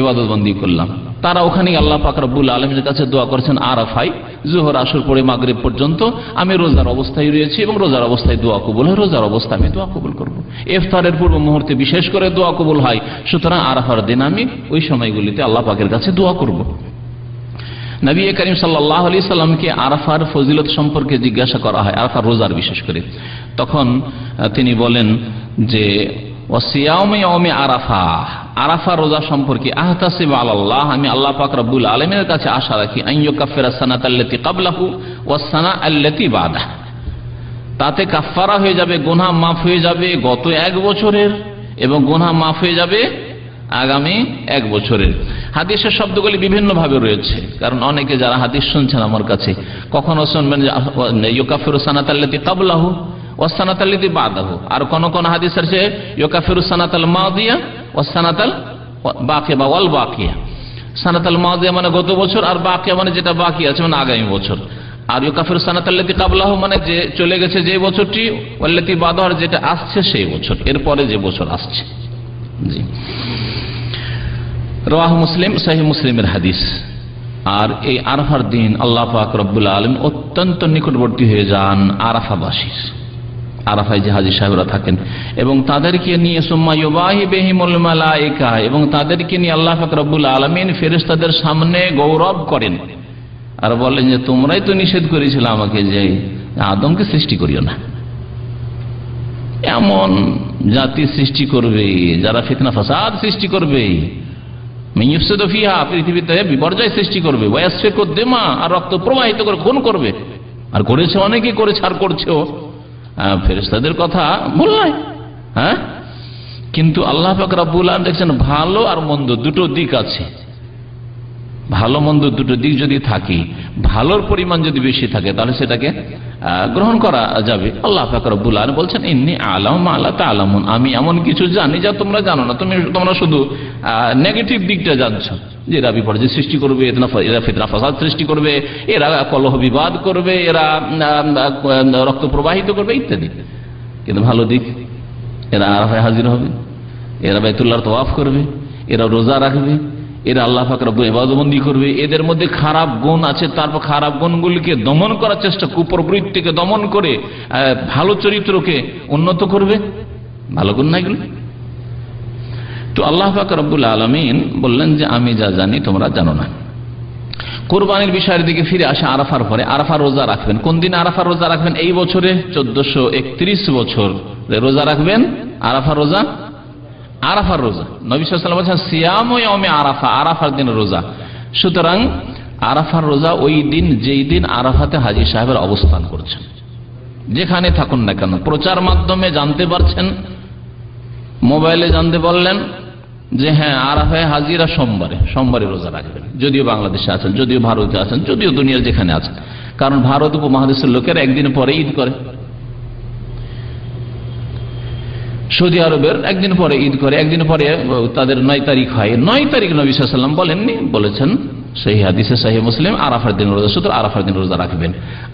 ইবাদত বন্দি করলাম, তারা ওখানে আল্লাহ পাক রব্বুল আলামিনের কাছে দোয়া করেছেন আরাফায় জোহর আসর পরে মাগরিব পর্যন্ত আমি রোজার অবস্থায় রয়েছি, এবং রোজার অবস্থায় দোয়া কবুল হয়, রোজার অবস্থায় আমি দোয়া কবুল করব। ইফতারের পূর্ব মুহূর্তে বিশেষ করে দোয়া কবুল হয়। সুতরাং আরাফার দিন আমি ওই সময়গুলিতে আল্লাহ পাকের কাছে দোয়া করব। নবী করিম সাল্লাল্লাহু আলাইহি সাল্লামকে আরাফার ফজিলত সম্পর্কে জিজ্ঞাসা করা হয়, আরাফার রোজার বিশেষ করে, তখন তিনি বলেন যে ওয়াসিয়ামে ইয়াউমে আরাফা, আরাফা রোজা সম্পর্কে আহতাসিবু আলাল্লাহ, আমি আল্লাহ পাক রব্বুল আলামিনের কাছে আশা রাখি, আন ইউকাফিরা সানাতাল্লাতী ক্বাবলাহু ওয়াস সানাআল্লাতী বাদাহু, তাতে কাফফারা হয়ে যাবে, গুনাহ মাফ হয়ে যাবে গত 1 বছরের, এবং গুনাহ মাফ হয়ে যাবে আগামী 1 বছরের। হাদিসের শব্দগুলি বিভিন্ন ভাবে রয়েছে, কারণ অনেকে যারা হাদিস শুনছেন আমার কাছে, কখনো শুনবেন যে ইউকাফিরু সানাতাল্লাতী ক্বাবলাহু ওয়াস সানাতাল্লাতী বাদাহু, আর কোন কোন হাদিস আছে ইউকাফিরু সানাতাল মাদিয়া ওয়াস সানাতাল বাকিয়া বা ওয়াল বাকিয়া। সানাতাল মাদিয়া মানে গত বছর, আর বাকিয়া মানে যেটা বাকি আছে মানে আগামী বছর। আর ইউকাফিরু সানাতাল্লাতী ক্বাবলাহু মানে যে চলে গেছে যে বছরটি, ওয়াল্লাতী বাদাহু যেটা আসছে সেই বছর, এরপরে যে বছর আসছে। জি, রাওয়াহু মুসলিম, সহিহ মুসলিমের হাদিস। আর এই আরাফার দিন আল্লাহ পাক রব্বুল আলামিন অত্যন্ত নিকটবর্তী হয়ে যান আরাফাবাসীর। আরাফায় যে হাজী সাহেবরা থাকেন এবং তাদেরকে নিয়ে সুম্মা ইউবাহি বিহিমুল মালায়েকা, এবং তাদেরকে নিয়ে আল্লাহ পাক রব্বুল আলামিন ফেরেশতাদের সামনে গৌরব করেন আর বলেন যে তোমরাই তো নিষেধ করেছিলে আমাকে যে আদমকে সৃষ্টি করিও না। এমন জাতি সৃষ্টি করবে যারা ফিতনা ফাসাদ সৃষ্টি করবে, পৃথিবীতে বিপর্যয় সৃষ্টি করবে, আর রক্ত প্রবাহিত করে খুন করবে, আর করেছে অনেকে, করেছে আর করছেও। ফেরেশতাদের কথা ভুল নয়, হ্যাঁ, কিন্তু আল্লাহ পাক রব্বুল আলামিন দেখছেন ভালো আর মন্দ দুটো দিক আছে। ভালো মন্দ দুটো দিক যদি থাকে, ভালোর পরিমাণ যদি বেশি থাকে তাহলে সেটাকে গ্রহণ করা যাবে। আল্লাহ পাক রব্বুল আলামিন বলছেন ইন্নী আ'লামু মা লা তা'লামুন, আমি এমন কিছু জানি যা তোমরা জানো না। তোমরা শুধু নেগেটিভ দিকটা জানছো, যে এরা বিপর্যয় সৃষ্টি করবে, এরা ফিতনা ফাসাদ সৃষ্টি করবে, এরা কলহ বিবাদ করবে, এরা রক্ত প্রবাহিত করবে ইত্যাদি। কিন্তু ভালো দিক, এরা আরাফায় হাজির হবে, এরা বাইতুল্লাহর তাওয়াফ করবে, এরা রোজা রাখবে, এরা আল্লাহ পাক রব্বুল ইবাদতবন্দি করবে। এদের মধ্যে খারাপ গুণ আছে, তারপর খারাপ গুণগুলিকে দমন করার চেষ্টা, কুপ্রবৃত্তিকে দমন করে ভালো চরিত্রকে উন্নত করবে। ভালো গুণ না এগুলো? তো আল্লাহ পাক রব্বুল আলামিন বললেন যে আমি যা জানি তোমরা জানো না। কুরবানির বিষয়ের দিকে ফিরে আসে। আরাফার পরে আরাফার রোজা রাখবেন। কোন দিন আরাফার রোজা রাখবেন? এই বছরে 1431 বছর রোজা রাখবেন আরাফার রোজা। আরাফার রোজা নবী সাল্লাল্লাহু আলাইহি ওয়াসাল্লাম বলেছেন সিয়ামু ইয়াউমি আরাফা, আরাফার দিন রোজা। সুতরাং আরাফার রোজা ওই দিন যেই দিন আরাফাতে হাজী সাহেবের অবস্থান করছেন, যেখানে থাকুন না কেন। প্রচার মাধ্যমে জানতে পারছেন, মোবাইলে জানতে পারলেন যে হ্যাঁ আরাফায় হাজিরা সোমবারে রোজা রাখবেন, যদিও বাংলাদেশে আছেন, যদিও ভারতে আছেন, যদিও দুনিয়ার যেখানে আছেন। কারণ ভারত উপমহাদেশের লোকেরা একদিন পরে ঈদ করে, সৌদি আরবের একদিন পরে ঈদ করে, একদিন পরে তাদের 9 তারিখ হয়। 9 তারিখ নবী সাল্লাল্লাহু আলাইহি ওয়াসাল্লাম বলেননি, বলেছেন সহিহ হাদিসে, সহিহ মুসলিম, আরাফার দিন রোজা। সুতরাং আরাফার দিন রোজা রাখবেন।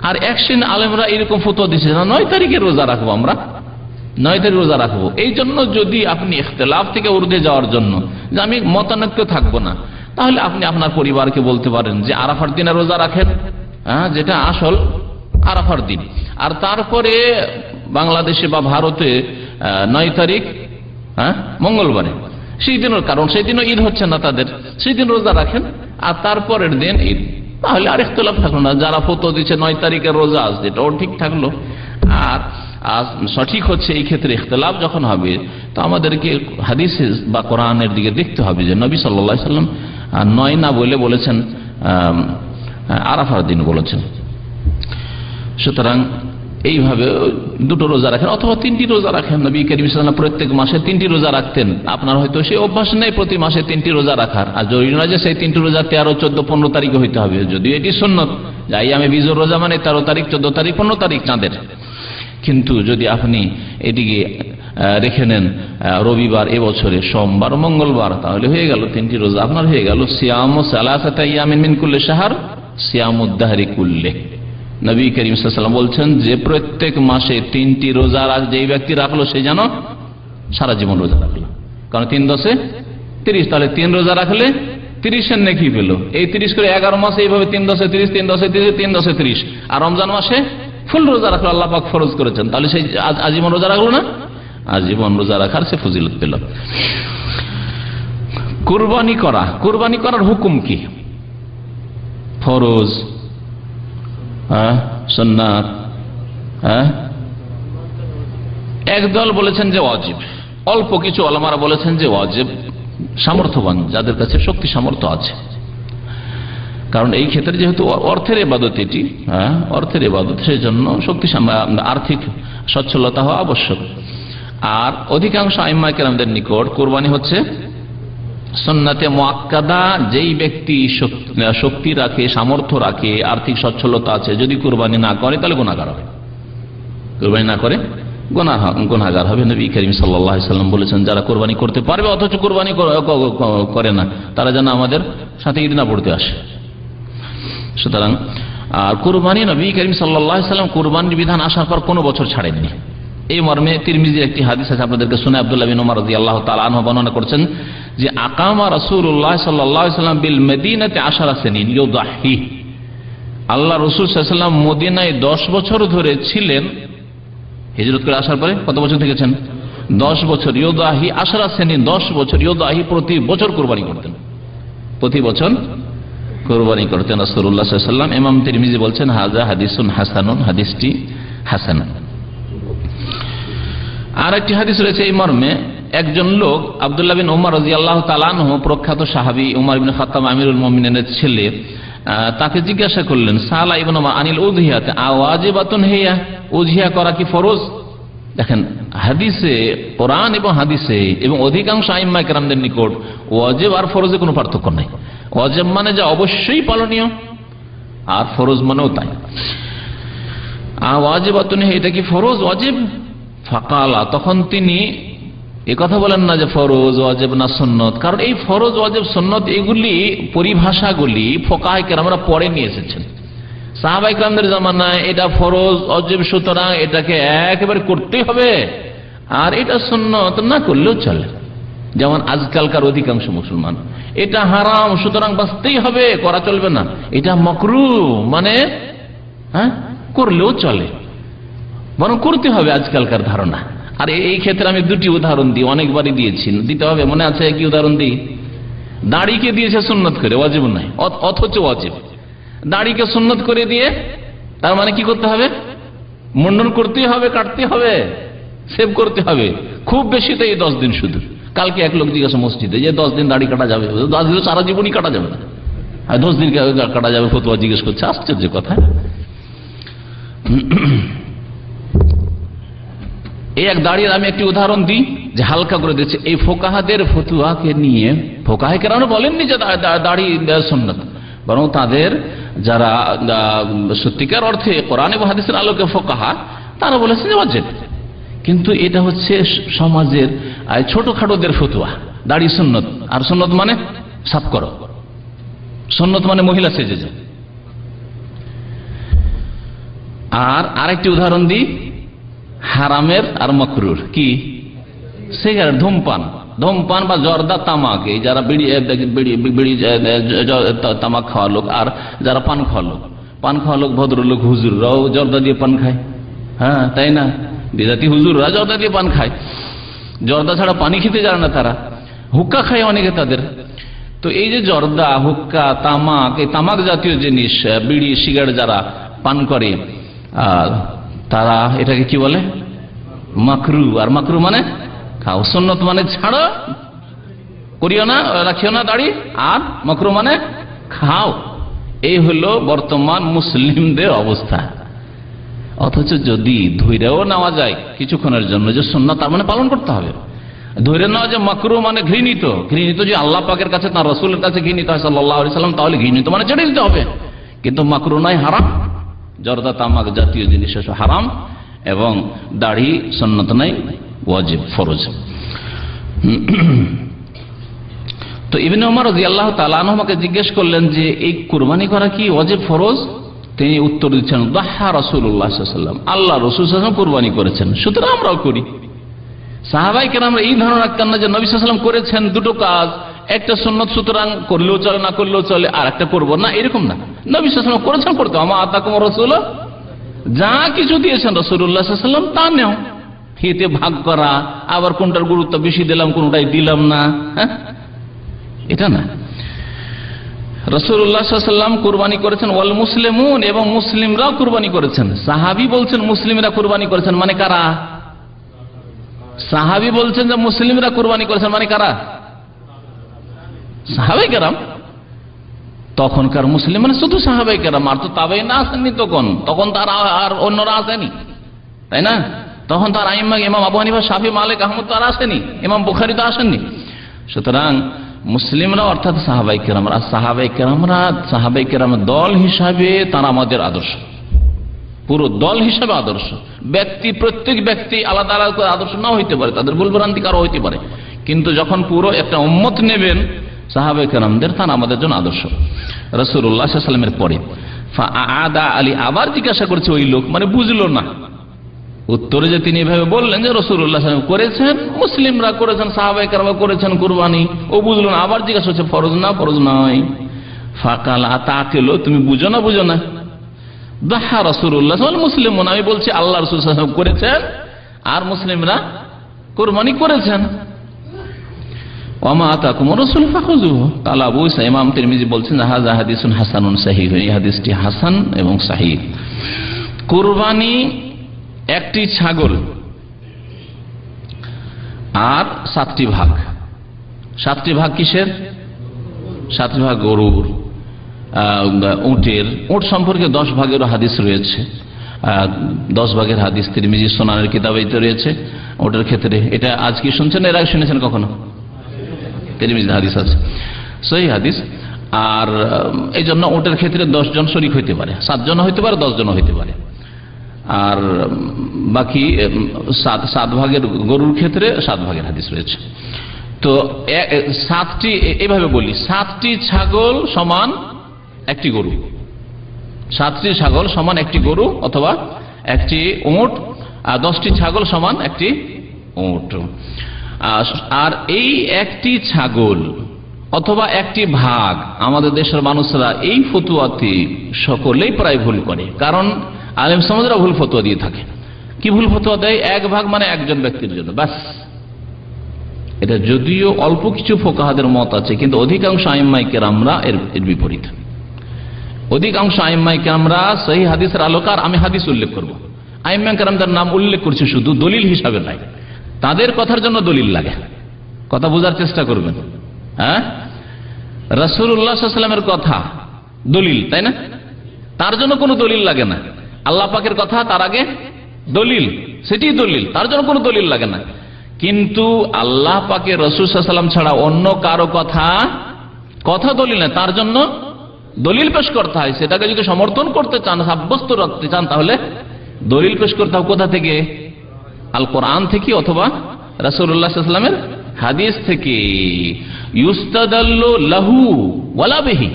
আর এক শ্রেণীর আলেমরা এরকম ফতোয়া দিচ্ছে না 9 তারিখে রোজা রাখবো, আমরা 9 তারিখ রোজা রাখবো। এই জন্য যদি আপনি ইখতিলাফ থেকে ঊর্ধ্বে যাওয়ার জন্য যে আমি মতানৈক্য থাকবো না, তাহলে আপনি আপনার পরিবারকে বলতে পারেন যে আরাফার দিনে রোজা রাখেন, যেটা আসল আরাফার দিন। আর তারপরে বাংলাদেশে বা ভারতে 9 তারিখ মঙ্গলবারে, সেই দিনের, কারণ সেই দিনও ঈদ হচ্ছে না তাদের, সেই দিন রোজা রাখেন আর তারপরের দিন ঈদ। তাহলে আর ইখতিলাফ থাকলো না। যারা ফতোয়া দিচ্ছে 9 তারিখের রোজা আসছে, এটাও ঠিক থাকলো। আর সঠিক হচ্ছে এই ক্ষেত্রে ইখতিলাফ যখন হবে তো আমাদেরকে হাদিস বা কোরআনের দিকে দেখতে হবে যে নবী সাল্লাল্লাহু আলাইহি ওয়াসাল্লাম 9 না বলেছেন আরাফার দিন বলেছেন। সুতরাং এইভাবে দুটো রোজা রাখেন অথবা 3টি রোজা রাখেন। নবী করিম সাল্লাল্লাহু আলাইহি ওয়াসাল্লাম প্রত্যেক মাসে 3টি রোজা রাখতেন। আপনার হয়তো সেই অভ্যাস নেই প্রতি মাসে 3টি রোজা রাখার, আর জরুরি নয় যে সেই 3টি রোজা 13, 14, 15 তারিখে হইতে হবে, যদিও এটি সুন্নত। আইয়ামে বিজুর রোজা মানে 13 তারিখ, 14 তারিখ, 15 তারিখ চাঁদের। কিন্তু যদি আপনি এটিকে রেখে নেন রবিবার, এবছরে সোমবার, মঙ্গলবার, তাহলে হয়ে গেল 3টি রোজা আপনার হয়ে গেল। সিয়ামু সালাসাতি আইয়ামিন মিন কুল্লি শাহর সিয়ামুদ দাহরি কুল্লি। নবী করিম সাল্লাল্লাহু আলাইহি ওয়াসাল্লাম বলছেন যে প্রত্যেক মাসে 3টি রোজা যেই ব্যক্তি রাখলো সে যেন সারা জীবন রোজা রাখলো। কারণ 3 10 30, তাহলে 3 রোজা রাখলে 30-এর নেকি পেল। এই 30 করে 11 মাসে এইভাবে 3 10 30, 3 10 30, 3 10 30। আর রমজান মাসে ফুল রোজা রাখলো, আল্লাহ পাক ফরজ করেছেন, তাহলে সেই আজীবন রোজা রাখলো না, আজীবন রোজা রাখার সে ফজিলত পেল। কুরবানি করার হুকুম কি? ফরজ, সুন্নাত? একদল বলেছেন যে ওয়াজিব, অল্প কিছু ওলামারা বলেছেন যে ওয়াজিব, সামর্থ্যবান যাদের কাছে শক্তি সামর্থ্য আছে। কারণ এই ক্ষেত্রে যেহেতু অর্থের ইবাদত, এটি অর্থের ইবাদত, সেই জন্য শক্তি আর্থিক সচ্ছলতা হওয়া আবশ্যক। আর অধিকাংশ আইম্মা কেরামদের নিকট কুরবানি হচ্ছে সুন্নাতে মুআক্কাদা। যেই ব্যক্তি শক্তি রাখে, সামর্থ্য রাখে, আর্থিক সচ্ছলতা আছে, যদি কুরবানি না করে তাহলে গুনাহগার হবে। কুরবানি না করে গুনাহগার হবে। নবী করিম সাল্লাল্লাহু আলাইহি ওয়াসাল্লাম বলেছেন যারা কুরবানি করতে পারবে অথচ কুরবানি করে না, তারা যেন আমাদের সাথে ঈদ না পড়তে আসে। সুতরাং আর কুরবানি নবী করিম সাল্লাল্লাহু আলাইহি ওয়াসাল্লাম কুরবানির বিধান আসার পর কোনো বছর ছাড়েননি। এই মর্মে তিরমিজির একটি হাদিস আছে, আপনাদেরকে শুনে আব্দুল্লাহ বিন উমর রাদিয়াল্লাহু তাআলা আনহু বর্ণনা করছেন যে আকামা রাসূলুল্লাহ সাল্লাল্লাহু আলাইহি ওয়াসাল্লাম বিল মদিনাতে 10 সিনিন ইউদাহি, আল্লাহ রাসূল সাল্লাল্লাহু আলাইহি ওয়াসাল্লাম মদিনায় 10 বছর ধরে ছিলেন। হিজরত করে আসার পরে কত বছর থেকেছেন? 10 বছর। ইউদাহি 10 সিনিন, 10 বছর। ইউদাহি প্রতি বছর কুরবানি করতেন, প্রতি বছর কুরবানি করতেন রাসূলুল্লাহ সাল্লাল্লাহু আলাইহি ওয়াসাল্লাম। ইমাম তিরমিজি বলছেন হাযা হাদিসুন হাসানুন, হাদিসটি হাসান। আর একটি হাদিস রয়েছে এই মর্মে, একজন লোক আব্দুল্লাহ বিন উমর রাদিয়াল্লাহু তাআলা আনহু, প্রখ্যাত সাহাবী, উমর ইবনে খাত্তাব আমিরুল মুমিনিনের ছেলে, তাকে জিজ্ঞাসা করলেন সালা ইবনে উমর আনিল উযহিয়াত আওয়াজিবাতুন হিয়া, উযহিয়া করা কি ফরজ? দেখেন হাদিসে, কোরআন এবং হাদিসে এবং অধিকাংশ আইম্মা কেরামদের নিকট ওয়াজিব আর ফরজে কোনো পার্থক্য নাই। ওয়াজিব মানে যা অবশ্যই পালনীয়, আর ফরজ মানেও তাই। ওয়াজিবাতুন হিয়া, এটা কি ফরজ ওয়াজিব? ফাকালা, তখন তিনি কথা বলেন না যে ফরজ ওয়াজিব না সুন্নত, কারণ এই ফরজ ওয়াজিব সুন্নত এগুলি পরিভাষাগুলি ফুকাহায়ে কেরামরা পরে নিয়ে এসেছেন। সাহাবায়ে কেরামদের জামানায় এটা ফরজ ওয়াজিব, সুতরাং এটাকে একেবারে করতেই হবে, আর এটা সুন্নত না করলেও চলে। যেমন আজকালকার অধিকাংশ মুসলমান, এটা হারাম সুতরাং বাঁচতেই হবে, করা চলবে না। এটা মাকরুহ মানে করলেও চলে, বরং করতে হবে, আজকালকার ধারণা। আর এই ক্ষেত্রে আমি দুটি উদাহরণ দিই, অনেকবারই দিয়েছি, দিতে হবে, মনে আছে কি উদাহরণ দিই? দাড়িকে দিয়েছে সুন্নত করে, ওয়াজিব নাই, অথচ ওয়াজিব। দাড়িকে সুন্নত করে দিয়ে তার মানে কি করতে হবে? মুন্ডন করতে হবে, কাটতে হবে, সেভ করতে হবে, খুব বেশি তো এই 10 দিন শুধু। কালকে এক লোক জিজ্ঞাসা মসজিদে যে 10 দিন দাড়ি কাটা যাবে? 10 দিন সারা জীবনই কাটা যাবে না, 10 দিন কাটা যাবে, ফতোয়া জিজ্ঞেস করছে, আশ্চর্য কথা। এই এক দাঁড়িয়ে আমি একটি উদাহরণ দিই যে হালকা করে দিচ্ছে। এই ফোকাহাদের ফতুয়াকে নিয়ে ফোকাহায়ে কেরাম বলেননি যে দাড়ি সুন্নাত, বরং তাদের যারা সত্যিকার অর্থে কোরআন এবং হাদিসের আলোকে ফোকাহা, তারা বলেছে যে ওয়াজিব। কিন্তু এটা হচ্ছে সমাজের ছোটখাটোদের ফতুয়া, দাড়ি সুন্নত, আর সুন্নত মানে সাফ করো, সুন্নত মানে মহিলা সেজে যায়। আর আরেকটি উদাহরণ দিই হারামের আর মাকরুর, কি? সিগারেট, ধূমপান বা জর্দা, তামাক। এই যারা বিড়ি তামাক খাওয়া লোক আর যারা পান খাওয়া লোক, ভদ্রলোক হুজুররাও জর্দা দিয়ে পান খায়, হ্যাঁ তাই না? বিদাতি হুজুররা জর্দা দিয়ে পান খায়, জর্দা ছাড়া পানি খেতে জানে না তারা। হুক্কা খায় অনেকে তাদের। তো এই যে জর্দা, হুক্কা, তামাক, এই তামাক জাতীয় জিনিস, বিড়ি, সিগারেট যারা পান করে, তারা এটাকে কি বলে? মাকরু। আর মাকরু মানে খাও, সুন্নত মানে ছাড়ো, করিও না, রাখিও না দাড়ি, আর মাকরু মানে খাও। এই হলো বর্তমান মুসলিমদের অবস্থা। অথচ যদি ধৈর্যও নেওয়া যায় কিছুক্ষণের জন্য যে সুন্নাত, তার মানে পালন করতে হবে। ধৈর্য নেওয়া যে মাকরু মানে ঘৃণিত, যে আল্লাহ পাকের কাছে, তার রাসূলের কাছে ঘৃণিত হয় সাল্লাল্লাহু আলাইহি ওয়াসাল্লাম, তাহলে ঘৃণিত মানে ছেড়ে দিতে হবে। কিন্তু মাকরু নয়, হারাম। জর্দা, তামাক জাতীয় জিনিস হারাম, এবং দাড়ি সুন্নত নাই, ওয়াজিব, ফরজ। তো ইবনে ওমর রাদিয়াল্লাহু তাআলা আনহু আমাকে জিজ্ঞেস করলেন যে এই কুরবানি করা কি ওয়াজিব ফরজ? তিনি উত্তর দিচ্ছেন দাহা রাসূলুল্লাহ সাল্লাল্লাহু আলাইহি ওয়াসাল্লাম, আল্লাহ রাসূল সাল্লাল্লাহু আলাইহি ওয়াসাল্লাম কুরবানি করেছেন, সুতরাং আমরাও করি। সাহাবায়ে কেরামরা এই ধারণা রাখতেন না যে নবী সাল্লাল্লাহু আলাইহি ওয়াসাল্লাম করেছেন দুটো কাজ, একটা সুন্নত সুতরাং করলেও চলে, না করলেও চলে, আর একটা করবো না, এরকম না। নবী সাল্লাল্লাহু আলাইহি ওয়াসাল্লাম করেছেন, করতে আমা আতাকুম রাসূল, যা কিছু দিয়েছেন রাসূলুল্লাহ সাল্লাল্লাহু আলাইহি ওয়াসাল্লাম তা নেও। এতে ভাগ করা, আবার কোনটার গুরুত্ব বেশি দিলাম, কোনটাই দিলাম না, হ্যাঁ, এটা না। রাসূলুল্লাহ সাল্লাল্লাহু আলাইহি ওয়াসাল্লাম কুরবানি করেছেন, ওয়াল মুসলিমুন, এবং মুসলিমরাও কুরবানি করেছেন। সাহাবী বলছেন মুসলিমরা কুরবানি করেছেন, মানে কারা? সাহাবী বলছেন যে মুসলিমরা কুরবানি করেছেন, মানে কারা? সাহাবায়ে কেরাম। তখনকার মুসলিম মানে শুধু সাহাবায়ে কেরাম, আর তো তাবেঈন না আসেননি তখন তার আর অন্যরা আসেনি, তাই না? তখন তার আইম্মা ইমাম আবু হানিফা, শাফি, মালিক, আহমদ তো আর আসেনি, ইমাম বুখারী তো আসেননি। সুতরাং মুসলিমরা অর্থাৎ সাহাবায়ে কেরাম, আর সাহাবায়ে কেরামের দল হিসাবে তারা আমাদের আদর্শ, পুরো দল হিসাবে আদর্শ। প্রত্যেক ব্যক্তি আলাদা আলাদা করে আদর্শ নাও হইতে পারে, তাদের ভুলভ্রান্তি কারো হইতে পারে, কিন্তু যখন পুরো একটা উম্মত নেবেন সাহাবায়ে কেরামদের, তারা আমাদের জন্য আদর্শ। রাসূলুল্লাহ সাল্লাল্লাহু আলাইহি ওয়াসাল্লামের পরে ফাআদা আলী আবার জিজ্ঞাসা করছে ওই লোক, মানে বুঝলো না, উত্তরে যে তিনি এভাবে বললেন যে রাসূলুল্লাহ সাল্লাল্লাহু আলাইহি ওয়াসাল্লাম করেছেন, মুসলিমরা করেছেন, সাহাবায়ে কেরামরা করেছেন কুরবানি, ও বুঝলো না, আবার জিজ্ঞাসা হচ্ছে ফরজ না ফরজ নয়। ফাকাল আতাকিলু, তুমি বুঝো না বুঝো না, দাহা রাসূলুল্লাহ সাল্লাল্লাহু আলাইহি ওয়াসাল্লাম, আমি বলছি আল্লাহ রাসূল সাল্লাল্লাহু আলাইহি ওয়াসাল্লাম করেছেন আর মুসলিমরা কুরবানি করেছেন। ওয়ামা আতাকুম রাসূল ফাখুযুহু, কাল আবু ঈসা, ইমাম তিরমিজি বলছেন হাযা হাদিসুন হাসানুন সহিহ, এই হাদিসটি হাসান এবং সহিহ। কুরবানি একটি ছাগল আর 7টি ভাগ। 7টি ভাগ কিসের? 7টি ভাগ গরুর, উটের। উট সম্পর্কে 10 ভাগেরও হাদিস রয়েছে, 10 ভাগের হাদিস তিরমিজি সুনানের কিতাবে রয়েছে ওটার ক্ষেত্রে। এটা আজ কি শুনছেন, এর আগে শুনেছেন কখনো? তিরমিজির হাদিস আছে, সহিহ হাদিস। আর এই জন্য ওটার ক্ষেত্রে 10 জন শরীক হইতে পারে, 7 জন হইতে পারে, 10 জন হইতে পারে। আর বাকি 7 ভাগের গরুর ক্ষেত্রে 7 ভাগের হাদিস রয়েছে। তো 7টি, এইভাবে বলি, 7টি ছাগল সমান একটি গরু, 7টি ছাগল সমান একটি গরু অথবা একটি উট, আর 10টি ছাগল সমান একটি উট। আর এই একটি ছাগল অথবা একটি ভাগ, আমাদের দেশের মানুষরা এই ফতুয়াতে সকলেই প্রায় ভুল করে, কারণ আলেম সমাজরা ভুল ফতোয়া দিয়ে থাকে। কি ভুল ফতোয়া দেয়? 1 ভাগ মানে একজন ব্যক্তির জন্য, ব্যাস। এটা যদিও অল্প কিছু ফোকাহাদের মত আছে, কিন্তু অধিকাংশ আইম্মায়ে কেরামরা এর বিপরীত। অধিকাংশ আইম্মায়ে কেরামরা সহিহ হাদিসের আলোকে, আর আমি হাদিস উল্লেখ করব, আইম্মায়ে কেরামদের নাম উল্লেখ করছি শুধু, দলিল হিসাবে নাই, তাদের কথার জন্য দলিল লাগে। কথা বোঝার চেষ্টা করবেন। হ্যাঁ, রাসূলুল্লাহ সাল্লাল্লাহু আলাইহি ওয়াসাল্লামের কথা দলিল, তাই না? তার জন্য কোনো দলিল লাগে না। আল্লাহ পাকের কথা, তার আগে দলিল, সেটি দলিল, তার জন্য কোনো দলিল লাগে না। কিন্তু আল্লাহ পাকের রাসূল সাল্লাল্লাহু আলাইহি ওয়াসাল্লাম ছাড়া অন্য কারো কথা দলিল না, তার জন্য দলিল পেশ করতে হয়। সেটাকে যদি সমর্থন করতে চান, সাব্যস্ত রাখতে চান, তাহলে দলিল পেশ করতে হবে কোথা থেকে? আল কোরআন থেকে অথবা রাসূলুল্লাহ সাল্লাল্লাহু আলাইহি ওয়াসাল্লামের হাদিস থেকে। ইউস্তাদাল্লু লাহু ওয়ালা বিহি,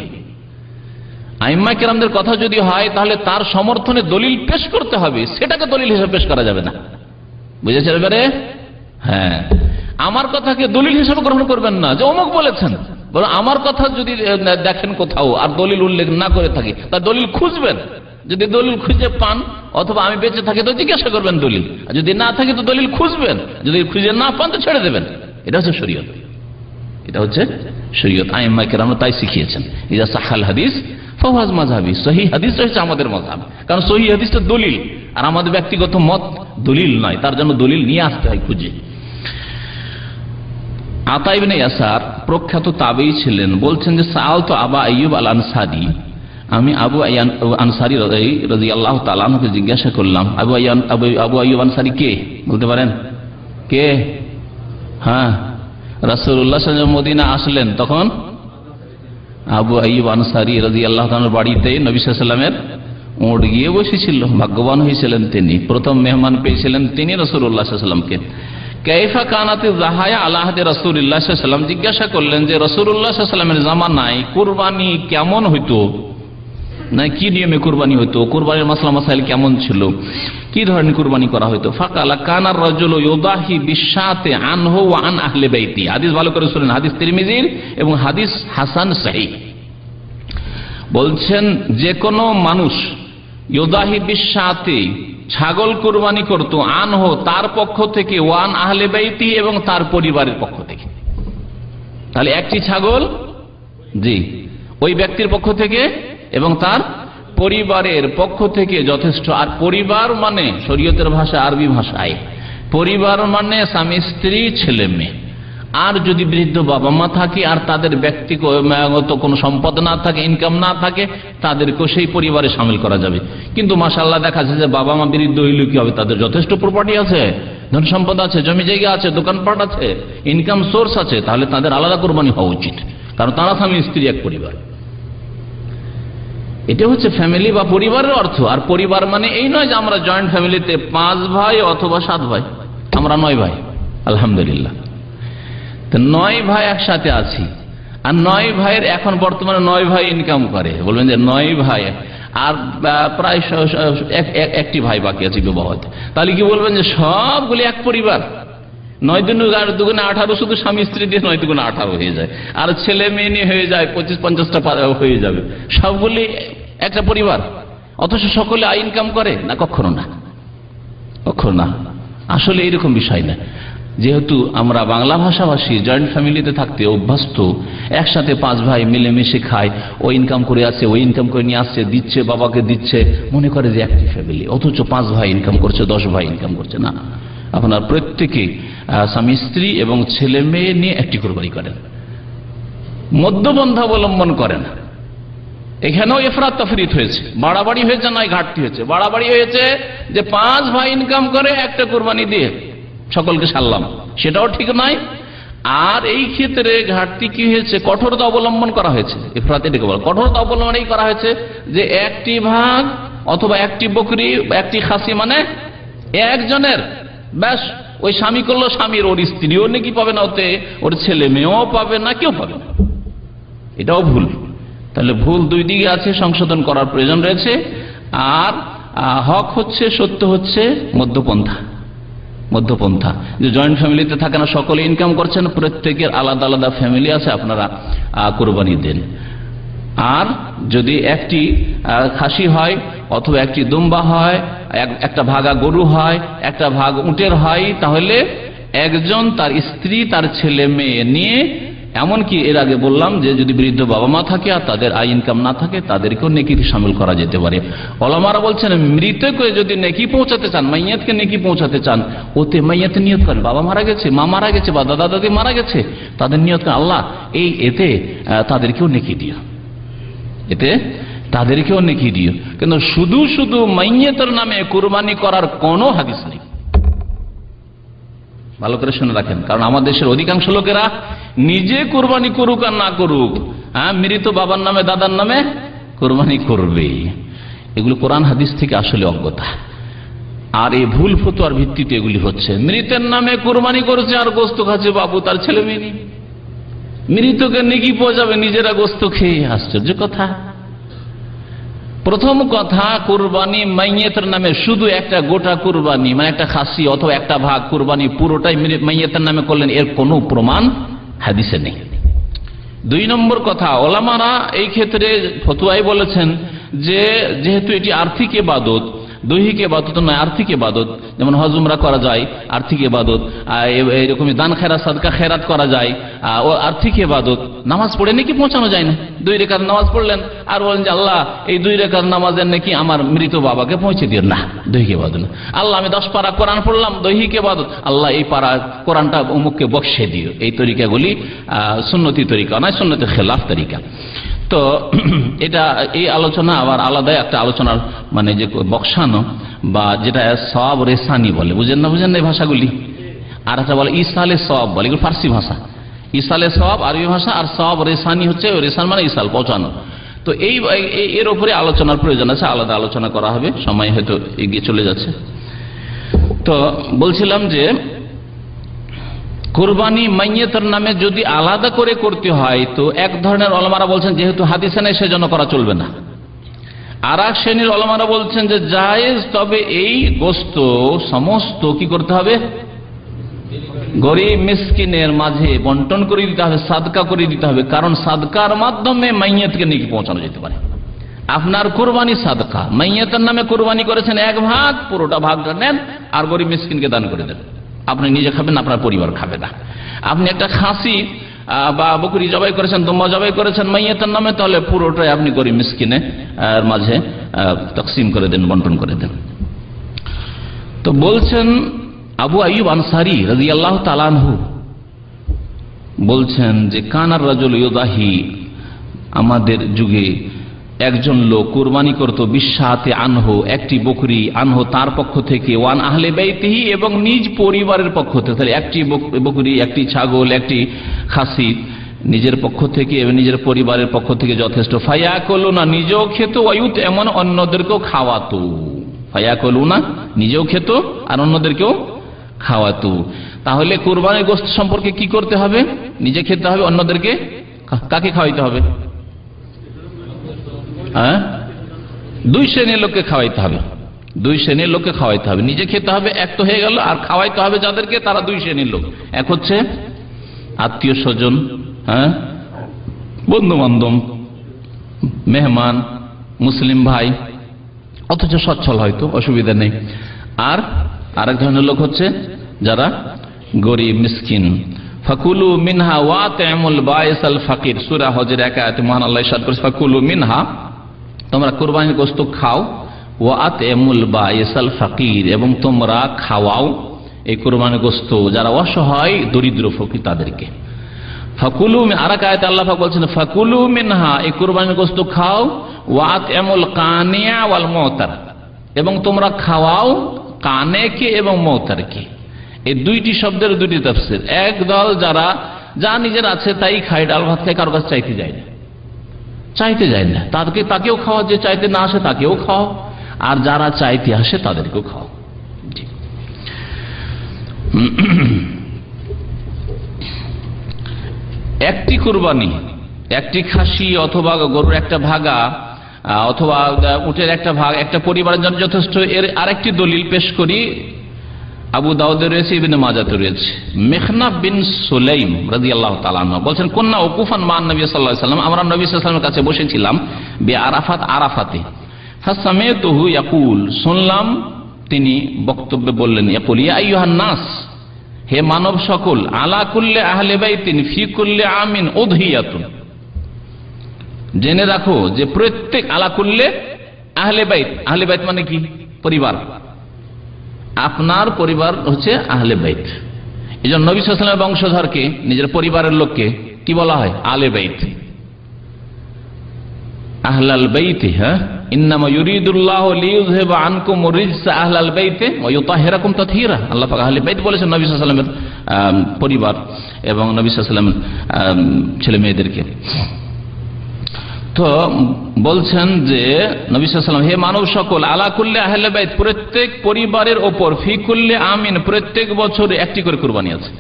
আইম্মায়ে কেরামদের কথা যদি হয় তাহলে তার সমর্থনে দলিল পেশ করতে হবে, সেটাকে দলিল হিসেবে পেশ করা যাবে না। বুঝেছেন এবারে? হ্যাঁ, আমার কথাকে দলিল হিসেবে গ্রহণ করবেন না যে অমুক বলেছেন, বরং আমার কথা যদি দেখেন কোথাও আর দলিল উল্লেখ না করে থাকি, তা দলিল খুঁজবেন। যদি দলিল খুঁজে পান, অথবা আমি বেঁচে থাকি তো জিজ্ঞাসা করবেন দলিল, আর যদি না থাকে তো দলিল খুঁজবেন, যদি খুঁজে না পান তো ছেড়ে দেবেন। এটা হচ্ছে শরীয়ত, এটা হচ্ছে শরীয়ত। আইম্মায়ে কেরাম তাই শিখিয়েছেন। ইজা সাহাল হাদিস ফাওয়াজ মাযহাবি, সহিহ হাদিস হচ্ছে আমাদের মাযহাব, কারণ সহিহ হাদিসটা দলিল, আর আমাদের ব্যক্তিগত মত দলিল নয়, তার জন্য দলিল নিয়ে আসতে হয় খুঁজে। আতা ইবনে ইয়াসার প্রখ্যাত তাবেঈ ছিলেন, বলছেন যে সাআলতু আবা আইয়ুব আল আনসারী, আমি আবু আনসারী রাদিয়াল্লাহু তাআলা আনহুকে জিজ্ঞাসা করলাম। আবু আইয়ুব আনসারী কে বলতে পারেন? কে? হ্যাঁ, রাসূলুল্লাহ সাল্লাল্লাহু আলাইহি ওয়াসাল্লাম মদিনা আসলেন, তখন আবু আইয়ুব আনসারী রাদিয়াল্লাহু তাআলার বাড়িতে নবী সাল্লাল্লাহু আলাইহি ওয়াসাল্লামের উট গিয়ে বসেছিল। ভাগ্যবান হয়েছিলেন তিনি, প্রথম মেহমান পেয়েছিলেন তিনি রাসূলুল্লাহ সাল্লাল্লাহু আলাইহি ওয়াসাল্লামকে। কাইফা কানাতি যাহায়া আলা আহদি রাসূলিল্লাহ সাল্লাল্লাহু আলাইহি ওয়াসাল্লাম, জিজ্ঞাসা করলেন যে রাসূলুল্লাহ সাল্লাল্লাহু আলাইহি ওয়াসাল্লামের জামানায় কুরবানি কেমন হইতো, না কি নিয়মে কুরবানি হইতো, কুরবানির মাসলা মাসাইল কেমন ছিল, কি ধরনের কুরবানি করা হইতো। ফাকালা কানার রাজুলু ইউদাহি বিশাতি আনহু ওয়া আন আহলি বাইতি। হাদিস ভালো করে শুনেন, হাদিস তিরমিজির এবং হাদিস হাসান সহিহ। বলছেন যে কোন মানুষ ইউদাহি বিশাতি, ছাগল কুরবানি করত, আনহু তার পক্ষ থেকে, ওয়ান আহলে বাইতি এবং তার পরিবারের পক্ষ থেকে। তাহলে একটি ছাগল জি ওই ব্যক্তির পক্ষ থেকে এবং তার পরিবারের পক্ষ থেকে যথেষ্ট। আর পরিবার মানে শরীয়তের ভাষা, আরবি ভাষায় পরিবার মানে স্বামী স্ত্রী ছেলে মেয়ে, আর যদি বৃদ্ধ বাবা মা থাকে আর তাদের ব্যক্তিগত কোনো সম্পদ না থাকে, ইনকাম না থাকে, তাদেরকেও সেই পরিবারে শামিল করা যাবে। কিন্তু মাশাআল্লাহ দেখা যাচ্ছে যে বাবা মা বৃদ্ধ হইলে কি হবে, তাদের যথেষ্ট প্রপার্টি আছে, ধন সম্পদ আছে, জমি জায়গা আছে, দোকানপাট আছে, ইনকাম সোর্স আছে, তাহলে তাদের আলাদা কোরবানি হওয়া উচিত, কারণ তারা স্বামী স্ত্রী এক পরিবার। এটা হচ্ছে ফ্যামিলি বা পরিবারের অর্থ। আর পরিবার মানে এই নয় যে আমরা জয়েন্ট ফ্যামিলিতে 5 ভাই অথবা 7 ভাই, আমরা 9 ভাই আলহামদুলিল্লাহ। তো 9 ভাই একসাথে আছি, আর 9 ভাইয়ের এখন বর্তমানে 9 ভাই ইনকাম করে, বলবেন যে 9 ভাই, আর প্রায় একটি ভাই বাকি আছে বিবাহ হতে, তাহলে কি বলবেন যে সবগুলি এক পরিবার? 9 দুগুণে 18, শুধু স্বামী স্ত্রী দিয়ে 9 দুগুণে 18 হয়ে যায়, আর ছেলে মেয়ে নিয়ে হয়ে যায় 25-50টা হয়ে যাবে, সবগুলি একটা পরিবার, অথচ সকলে আয় ইনকাম করে না? কখনো না, কখনো না। আসলে এরকম বিষয় না। যেহেতু আমরা বাংলা ভাষাভাষী, জয়েন্ট ফ্যামিলিতে থাকতে অভ্যস্ত, একসাথে 5 ভাই মিলেমিশে খায়, ও ইনকাম করে আসছে, ওই ইনকাম করে নিয়ে আসছে, দিচ্ছে, বাবাকে দিচ্ছে, মনে করে যে একটি ফ্যামিলি, অথচ 5 ভাই ইনকাম করছে, 10 ভাই ইনকাম করছে। না, আপনার প্রত্যেকে স্বামী স্ত্রী এবং ছেলে মেয়ে নিয়ে একটি কোরবানি করেন, মধ্যপন্থা অবলম্বন করেন। এখানেও ইফরাত তাফরিত হয়েছে, বাড়াবাড়ি হয়েছে, নয় ঘাটতি হয়েছে। বাড়াবাড়ি হয়েছে যে 5 ভাই ইনকাম করে একটা কোরবানি দিয়ে সকলকে সারলাম, সেটাও ঠিক নয়। আর এই ক্ষেত্রে ঘাটতি কি হয়েছে? কঠোরতা অবলম্বন করা হয়েছে। ইফরাত এটাকে বলে কঠোরতা অবলম্বন এই করা হয়েছে যে একটি ভাগ অথবা একটি বকরি, একটি খাসি, মানে একজনের, ব্যাস। ওই স্বামী করলো, স্বামীর ওর স্ত্রীও নাকি পাবে না, ওতে ওর ছেলে মেয়েও পাবে না, কেউ পাবে না। এটাও ভুল। তাহলে ভুল 2 দিকে আছে, সংশোধন করার প্রয়োজন রয়েছে। আর হক হচ্ছে, সত্য হচ্ছে মধ্যপন্থা। মধ্যপন্থা যে জয়েন্ট ফ্যামিলিতে থাকে না, সকলে ইনকাম করছেন, প্রত্যেকের আলাদা আলাদা ফ্যামিলি আছে, আপনারা কোরবানি দেন। আর যদি একটি খাসি হয় অথবা একটি দুম্বা হয়, একটা ভাগা গরু হয়, একটা ভাগ উটের হয়, তাহলে একজন তার স্ত্রী, তার ছেলে মেয়ে নিয়ে, এমনকি এর আগে বললাম যে যদি বৃদ্ধ বাবা মা থাকে আর তাদের আয় ইনকাম না থাকে, তাদেরকেও নেকিতে শামিল করা যেতে পারে। ওলামারা বলছেন মৃতকে যদি নেকি পৌঁছাতে চান, মাইয়াতকে নেকি পৌঁছাতে চান, ওতে মাইয়াতে নিয়ত করেন, বাবা মারা গেছে, মা মারা গেছে, বা দাদা দাদি মারা গেছে, তাদের নিয়ত করেন আল্লাহ এতে তাদেরকেও নেকি দিও, এতে তাদেরকেও নেকি দিও। কিন্তু শুধু শুধু মাইয়াতের নামে কুরবানি করার কোনো হাদিস নেই। ভালো করে শুনে রাখেন, কারণ আমাদের দেশের অধিকাংশ লোকেরা নিজে কোরবানি করুক আর না করুক, মৃত বাবার নামে, দাদার নামে কোরবানি করবে। এগুলো কোরআন হাদিস থেকে আসলে অজ্ঞতা। আর এই ভুল ফতোয়ার ভিত্তিতে এগুলি হচ্ছে। মৃতের নামে কোরবানি করেছে আর গোস্ত খাচ্ছে বাবু, তার ছেলে মেয়ে নেই, মৃতকে নেকি পৌঁছাবে, নিজেরা গোস্ত খেয়ে। আশ্চর্য কথা। প্রথম কথা, কুরবানি মাইয়াতের নামে শুধু একটা গোটা কুরবানি, মানে একটা খাসি অথবা একটা ভাগ কুরবানি পুরোটাই মাইয়াতের নামে করলেন, এর কোনো প্রমাণ হাদিসে নেই। 2 নম্বর কথা, ওলামারা এই ক্ষেত্রে ফতোয়ায় বলেছেন যে যেহেতু এটি আর্থিক ইবাদত, দৈহিক ইবাদত নয়, আর্থিক ইবাদত, যেমন হজ উমরা করা যায়, আর্থিক ইবাদত, এরকমই দান খেরাত সাদকা খেরাত করা যায়, ও আর্থিক ইবাদত। নামাজ পড়ে নাকি পৌঁছানো যায় না? 2 রাকাত নামাজ পড়লেন আর বলেন যে আল্লাহ এই 2 রাকাত নামাজের নাকি আমার মৃত বাবাকে পৌঁছে দিও, না, দৈহিক ইবাদত না। আল্লাহ আমি 10 পারা কোরআন পড়লাম, দৈহিক ইবাদত, আল্লাহ এই পারা কোরআনটা অমুককে বক্সে দিও। এই তরিকাগুলি সুন্নতি তরিকা নয়, সুন্নতের খেলাফ তরিকা। তো এটা এই আলোচনা আবার আলাদা একটা আলোচনার, মানে যে বক্সানো বা যেটা সওয়াব রেসানি বলে, বুঝেন না এই ভাষাগুলি। আর একটা বলে ইসালে সওয়াব বলে, এগুলো ফার্সি ভাষা। ইসালে সওয়াব আরবি ভাষা, আর সওয়াব রেসানি হচ্ছে, রেসান মানে ইসাল, পৌঁছানো। তো এর উপরে আলোচনার প্রয়োজন আছে, আলাদা আলোচনা করা হবে, সময় হয়তো এগিয়ে চলে যাচ্ছে। তো বলছিলাম যে কুরবানি মাইয়াতের নামে যদি আলাদা করে করতে হয়, তো এক ধরনের ওলামারা বলছেন যেহেতু হাদিসে নেই সেজন্য করা চলবে না। আর এক শ্রেণীর ওলামারা বলছেন যে জায়েজ, তবে এই গোশত সমস্ত কি করতে হবে? গরিব মিসকিনের মাঝে বন্টন করে দিতে হবে, সাদকা করে দিতে হবে। কারণ সাদকার মাধ্যমে মাইয়াতকে নেকি পৌঁছানো যেতে পারে। আপনার কুরবানি সাদকা, মাইয়াতের নামে কুরবানি করেছেন 1 ভাগ, পুরোটা ভাগটা নেন আর গরিব মিসকিনকে দান করে দেন। আপনি নিজে খাবেন, আপনার পরিবার খাবে না। আপনি একটা খাসি বা বকরি জবাই করেছেন, দুম্বা জবাই করেছেন মাইয়াতের নামে, তাহলে পুরোটাই আপনি গরিব মিসকিনের মাঝে তকসিম করে দেন, বন্টন করে দেন। তো বলছেন আবু আইয়ুব আনসারী রাদিয়াল্লাহু তাআলা আনহু বলছেন যে কানার রাজুল ইউদাহি, আমাদের যুগে একজন লোক কুরবানি করত, বিশাতে আনহু, একটি বকরি, আনহু তার পক্ষ থেকে, ওয়ান আহলে বাইতিহি, এবং নিজ পরিবারের পক্ষ থেকে। তাহলে একটি বকরি, একটি ছাগল, একটি খাসি নিজের পক্ষ থেকে এবং নিজের পরিবারের পক্ষ থেকে যথেষ্ট। ফায়াকুলুনা, নিজেও খেত, ওয়ায়ুত এমন অন্যদেরকেও খাওয়াতো। ফায়াকুলুনা, নিজেও খেত আর অন্যদেরকেও খাওয়াতো। তাহলে কুরবানির গোশত সম্পর্কে কি করতে হবে? নিজে খেতে হবে, অন্যদেরকে কাকে খাওয়াইতে হবে? দুই শ্রেণীর লোককে খাওয়াইতে হবে, দুই শ্রেণীর লোককে খাওয়াইতে হবে। নিজে খেতে হবে, এক তো হয়ে গেল, আর খাওয়াইতে হবে যাদেরকে, তারা দুই শ্রেণীর লোক। এক হচ্ছে আত্মীয় স্বজন, হ্যাঁ, বন্ধু বান্ধব, মেহমান, মুসলিম ভাই, অথচ সচ্ছল, হয়তো অসুবিধা নেই। আর আরেক ধরনের লোক হচ্ছে যারা গরিব মিসকিন। ফাকুলু মিনহা ওয়াতিমুল বাইসাল ফাকির, সূরা হজের এক আয়াতে মহান আল্লাহ ইরশাদ করেছেন, ফাকুলু মিনহা, তোমরা কুরবানির গোশত খাও, ওয়াতিমুল বাইসাল ফাকির, এবং তোমরা খাওয়াও এই কুরবানির গোশত যারা অসহায় দরিদ্র ফকির তাদেরকে। ফাকুলু, আরেক আয়াতে আল্লাহ পাক বলছেন ফাকুলু মিনহা, এই কুরবানির গোশত খাও, ওয়াতিমুল কানিয়া ওয়াল মুতার, এবং তোমরা খাওয়াও কানেকে এবং মুতারকে। এই দুইটি শব্দের দুটি তাফসীর। এক দল যারা যা নিজের আছে তাই খায়, ডাল ভাত খায়, কারো কাছে চাইতে যায় না, চাইতে যায় না, তাকেও খাওয়া, যে চাইতে না আসে তাকেও খাও, আর যারা চাইতে আসে তাদেরকেও খাও। একটি কুরবানি, একটি খাসি অথবা গরুর একটা ভাগা অথবা উটের একটা ভাগ একটা পরিবারের জন্য যথেষ্ট। এর আরেকটি দলিল পেশ করি, আবু দাউদে রয়েছে, ইবনে মাজাতে রয়েছে। মিখনাব বিন সুলাইম রাদিয়াল্লাহু তাআলা আনহু বলেন, কুন্না ওকুফান মা নবী সাল্লাল্লাহু আলাইহি ওয়াসাল্লাম, আমরা নবী সাল্লাল্লাহু আলাইহি ওয়াসাল্লামের কাছে বসেছিলাম, বিআরাফাত, আরাফাতে। ফাসামিতুহু ইয়াকুল, শুনলাম তিনি বক্তব্যে বললেন, ইয়াকুল ইয়া আইয়ুহান নাস, হে মানব সকল, আলা কুল্লি আহলি বাইতিন ফি কুল্লি আমিন উদহিয়াতুন, জেনে রাখো যে প্রত্যেক, আলা কুল্লি আহলি বাইত, আহলি বাইত মানে কি? পরিবার, আপনার পরিবার হচ্ছে আহলে বাইত। এই জন্য নবী সাল্লাল্লাহু আলাইহি ওয়াসাল্লামের বংশধরকে, নিজের পরিবারের লোককে কি বলা হয়? আহলে বাইত, আহলাল বাইত। হ্যাঁ, ইন্নামা ইউরিদুল্লাহু লিইয়ুযহিবা আনকুম রিজসা আহলাল বাইত ওয়া ইউতাহহিরাকুম তাতহীরা। আল্লাহ পাক আহলে বাইত বলেছেন নবী সাল্লাল্লাহু আলাইহি ওয়াসাল্লামের পরিবার এবং নবী সাল্লাল্লাহু আলাইহি ওয়াসাল্লামের ছেলে মেয়েদেরকে। তো বলছেন যে নবী সাল্লাল্লাহু আলাইহি ওয়াসাল্লাম, হে মানব সকল, আলা কুল্লি আহলে বাইত, প্রত্যেক পরিবারের ওপর, ফি কুল্লি আমিন, প্রত্যেক বছরে একটি করে কুরবানি আছে,